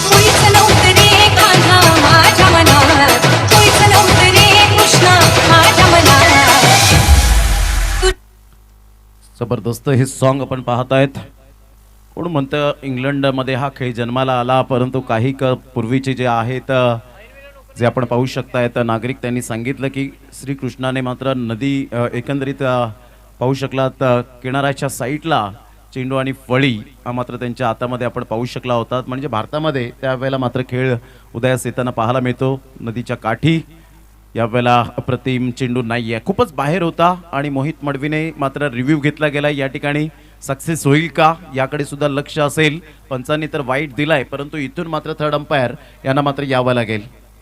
मुळीच नव्हतं रे कान्हा माझ्या मनात, मुळीच नव्हतं रे कृष्णा माझ्या मनात. जबरदस्त हे सॉन्ग आपण पाहत आहेत. कोण म्हणतं इंग्लंडमध्ये हा खेळ जन्माला आला, परंतु काही पूर्वीचे जे आहेत जे आपण पाहू शकतायत नागरिक त्यांनी सांगितलं की श्रीकृष्णाने मात्र नदी एकंदरीत पाहू शकलात किनाऱ्याच्या साईडला चेंडू आणि फळी हा मात्र त्यांच्या हातामध्ये आपण पाहू शकला होता. म्हणजे भारतामध्ये त्यावेळेला मात्र खेळ उदयास येताना पाहायला मिळतो. नदीच्या काठी यावेळेला अप्रतिम चेंडू नाही आहे, खूपच बाहेर होता आणि मोहित मडवीने मात्र रिव्ह्यू घेतला गेला. या ठिकाणी सक्सेस होईल का याकडे सुद्धा लक्ष असेल. पंचांनी तर वाईट दिलाय, परंतु इथून मात्र थर्ड अंपायर यांना मात्र यावं लागेल.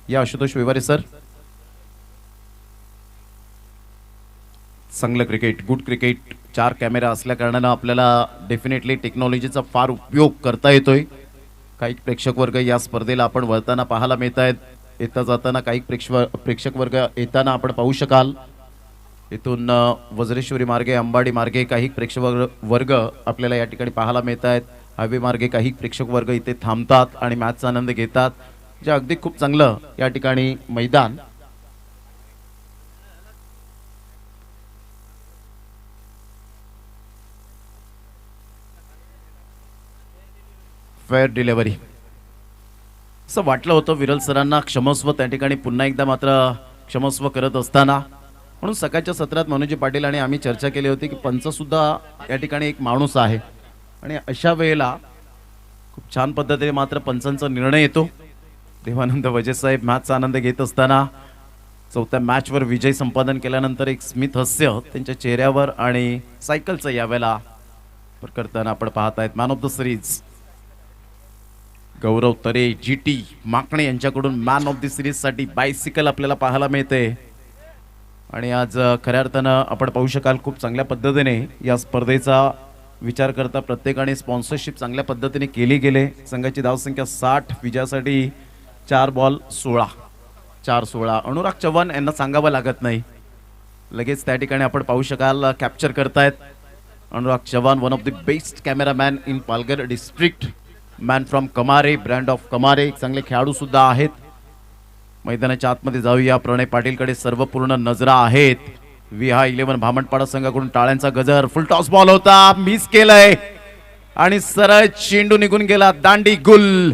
या आशुतोष विवारे सर. चांगलं क्रिकेट, गुड क्रिकेट. 4 कॅमेरा असल्या कारणानं आपल्याला डेफिनेटली टेक्नॉलॉजीचा फार उपयोग करता येतोय. काही प्रेक्षक वर्ग या स्पर्धेला आपण वळताना पाहायला मिळत आहेत. येता जाताना काही प्रेक्षक वर्ग येताना आपण पाहू शकाल. इथून वज्रेश्वरी मार्गे, अंबाडी मार्गे काही प्रेक्षक वर्ग आपल्याला या ठिकाणी पाहायला मिळत आहेत. हायवे मार्गे काही प्रेक्षक वर्ग इथे थांबतात आणि मॅचचा आनंद घेतात. जे अगदी खूप चांगलं या ठिकाणी मैदान. फेअर डिलिव्हरी असं वाटलं होतं विरल सरांना. क्षमस्व त्या ठिकाणी पुन्हा एकदा मात्र क्षमस्व करत असताना. म्हणून सकाळच्या सत्रात मनोजी पाटील आणि आम्ही चर्चा केली होती की पंच सुद्धा या ठिकाणी एक माणूस आहे आणि अशा वेळेला खूप छान पद्धतीने मात्र पंचांचा निर्णय येतो. देवानंद वजेसाहेब मॅचचा आनंद घेत असताना 4थ्या मॅचवर विजय संपादन केल्यानंतर एक स्मित हास्य त्यांच्या चेहऱ्यावर आणि सायकलचं यावेळेला करताना आपण पाहत आहेत. Man of the series Gaurav Tare, GT माकणे यांच्याकडून मॅन ऑफ द सिरीज साठी बायसिकल आपल्याला पाहायला मिळते. आणि आज खऱ्या अर्थानं आपण पाहू शकाल खूप चांगल्या पद्धतीने या स्पर्धेचा विचार करता प्रत्येकाने स्पॉन्सरशिप चांगल्या पद्धतीने केली गेले. संघाची धावसंख्या 60, विजयासाठी 4 बॉल 16. अनुराग चव्हाण यांना सांगावं लागत नाही, लगेच त्या ठिकाणी आपण पाहू शकाल कॅप्चर करतायत. Anurag Chavan one of the best cameraman in Palghar district, man from Kamare, brand of Kamare. चांगले खेळाडू सुद्धा आहेत. मैदानाच्या आतमध्ये जाऊया. प्रणय पाटीलकडे सर्व पूर्ण नजरा आहेत. VH11 भामटपाडा संघाकडून टाळ्यांचा गजर. फुल टॉस बॉल होता, मिस केलंय आणि सरळ चेंडू निघून गेला. दांडी गुल.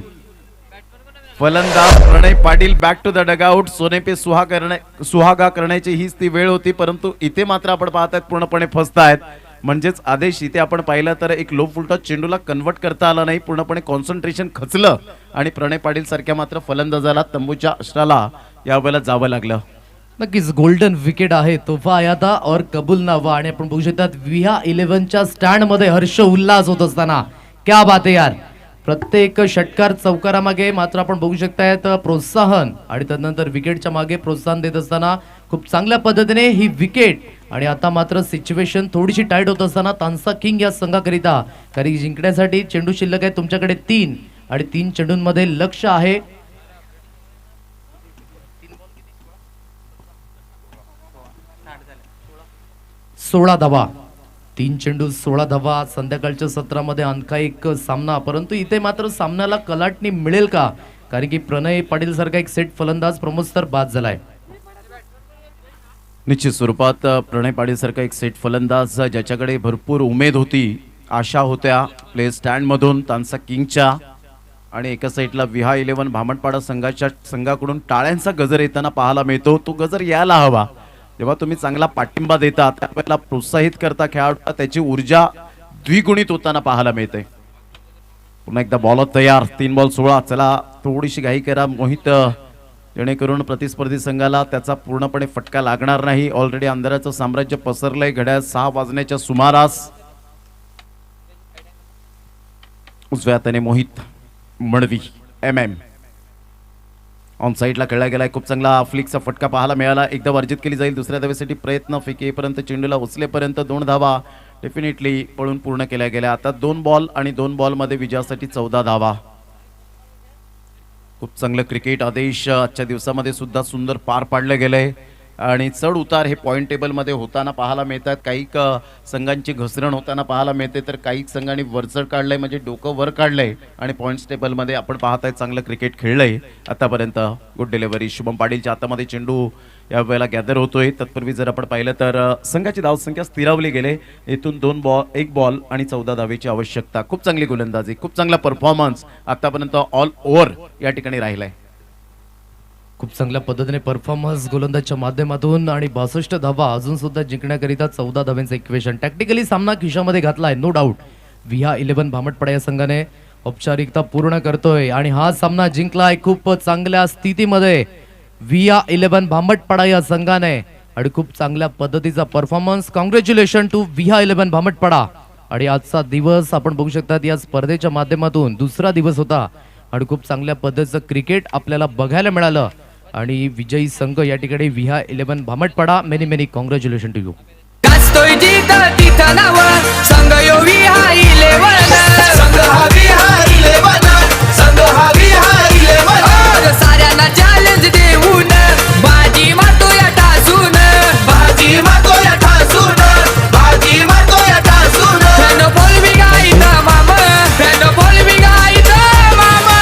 फलंदाज Pranay Patil back to the dugout. सोने पे सुहागा करण्याची हीच ती वेळ होती, परंतु इथे मात्र आपण पाहतायत पूर्णपणे फसतायत. म्हणजेच आदेश इथे आपण पाहिलं तर एक लो फुलटॉस चेंडूला कन्वर्ट करता आला नाही. पूर्णपणे कॉन्सन्ट्रेशन खचलं आणि प्रणय पाटील सारख्या मात्र फलंदाजाला तंबूच्या अष्टाला यावेळेला जावं लागलं. नक्कीच गोल्डन विकेट आहे. तोफा आया था और कबूल ना हुआ. आणि आपण बघू शकतात VH11च्या स्टँड मध्ये हर्ष उल्हास होत असताना क्या बात आहे यार. प्रत्येक षटकार चौकारामागे मात्र आपण बघू शकतायत प्रोत्साहन आणि त्यानंतर विकेटच्या मागे प्रोत्साहन देत असताना खूप चांगल्या पद्धतीने ही विकेट. आणि आता मात्र सिच्युएशन थोडीशी टाईट होत असताना तानसा किंग या संघाकरिता कारण जिंकण्यासाठी चेंडू शिल्लक आहे तुमच्याकडे 3 आणि 3 चेंडूंमध्ये लक्ष आहे. सोळा धावा, 3 चेंडू 16 धावा. संध्याकाळच्या सत्रामध्ये आणखा एक सामना, परंतु इथे मात्र सामन्याला कलाटणी मिळेल का? कारण की प्रणय पाटील सारखा एक सेट फलंदाज प्रमोद सर बाद झालाय. निश्चित स्वरूपात प्रणय पाटील सारखा एक सेट फलंदाज ज्याच्याकडे भरपूर उमेद होती, आशा होत्या प्ले स्टँड मधून तानसा किंगच्या. आणि एका साईडला VH11 भामटपाडा संघाकडून टाळ्यांचा गजर येताना पाहायला मिळतो. तो गजर यायला हवा. जेव्हा तुम्ही चांगला पाठिंबा देता त्यावेळेला प्रोत्साहित करता खेळाडूला, त्याची ऊर्जा द्विगुणित होताना पाहायला मिळते. पुन्हा एकदा बॉल तयार. 3 बॉल 16. चला थोडीशी घाई करा मोहित, जेणेकरून प्रतिस्पर्धी संघाला त्याचा पूर्णपणे फटका लागणार नाही. ऑलरेडी अंधाराचं साम्राज्य पसरलंय. घड्याळ 6 वाजण्याच्या सुमारास. उजव्या हाताने मोहित मडवी MM ऑन साईडला खेळला गेलाय. खूप चांगला फ्लिकचा फटका पाहायला मिळाला. एकदा वर्जित केली जाईल. दुसऱ्या धावेसाठी प्रयत्न, फेकेपर्यंत चेंडूला उचलेपर्यंत 2 धावा डेफिनेटली पळून पूर्ण केल्या गेल्या. आता 2 बॉल आणि 2 बॉलमध्ये विजयासाठी 14 धावा. खूप चांगलं क्रिकेट आदेश आजच्या दिवसामध्ये सुद्धा सुंदर पार पाडलं गेलंय. आणि चढ उतार हे पॉईंट टेबलमध्ये होताना पाहायला मिळतात. काही संघांची घसरण होताना पाहायला मिळते, तर काही संघांनी वरचढ काढलंय, म्हणजे डोकं वर काढलंय. आणि पॉईंट्स टेबलमध्ये आपण पाहताय चांगलं क्रिकेट खेळलंय आतापर्यंत. Good delivery. शुभम पाटीलच्या हातामध्ये चेंडू यावेळेला गॅदर होतोय. तत्पूर्वी जर आपण पाहिलं तर संघाची धावसंख्या स्थिरावली गेले. इथून 1 बॉल आणि 14 धावेची आवश्यकता. खूप चांगली गोलंदाजी, खूप चांगला परफॉर्मन्स आतापर्यंत ऑल ओव्हर या ठिकाणी राहिलाय. खूप चांगल्या पद्धतीने परफॉर्मन्स गोलंदाजच्या माध्यमातून आणि 62 धावा अजून सुद्धा जिंकण्याकरिता 14 धाव्यांचं इक्वेशन. टॅक्टिकली सामना खिशामध्ये घातलाय, नो डाऊट. VH11 भामटपाडा या संघाने औपचारिकता पूर्ण करतोय आणि हा सामना जिंकलाय खूप चांगल्या स्थितीमध्ये VH11 भामटपाडा या संघाने. आणि खूप चांगल्या पद्धतीचा परफॉर्मन्स. Congratulation to VH11 भामटपाडा. आणि आजचा दिवस आपण बघू शकतात या स्पर्धेच्या माध्यमातून दुसरा दिवस होता आणि खूप चांगल्या पद्धतीचं क्रिकेट आपल्याला बघायला मिळालं. आणि विजयी संघ या ठिकाणी VH11 Bhamatpada. Many congratulation to you. गाजतोय जिथं तिथं नाव संघ यो विहार 11 संघ हा विहार 11 संघ हा विहार 11 साऱ्यांना चॅलेंज देऊन बाजी मारतो या टासून बाजी मारतो या ठासून बाजी मारतो या ठासून फॅन बोल बिगाईत मामा फॅन बोल बिगाईत मामा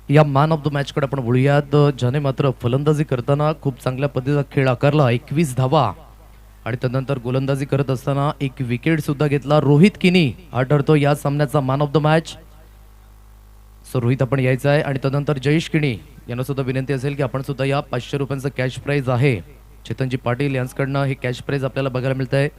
या मॅन ऑफ द मॅच कडे आपण बोलूयात, ज्याने मात्र फलंदाजी करताना खूप चांगल्या पद्धतीचा खेळ आकारला, 21 धावा आणि त्यानंतर गोलंदाजी करत असताना एक विकेट सुद्धा घेतला. रोहित किनी हा ठरतो या सामन्याचा man of the match. So Rohit आपण यायचं आहे आणि त्यानंतर जयेश किणी यांना सुद्धा विनंती असेल की आपण सुद्धा या 500 रुपयांचं कॅश प्राइज आहे चेतनजी पाटील यांच्याकडनं हे कॅश प्राइज आपल्याला बघायला मिळत आहे.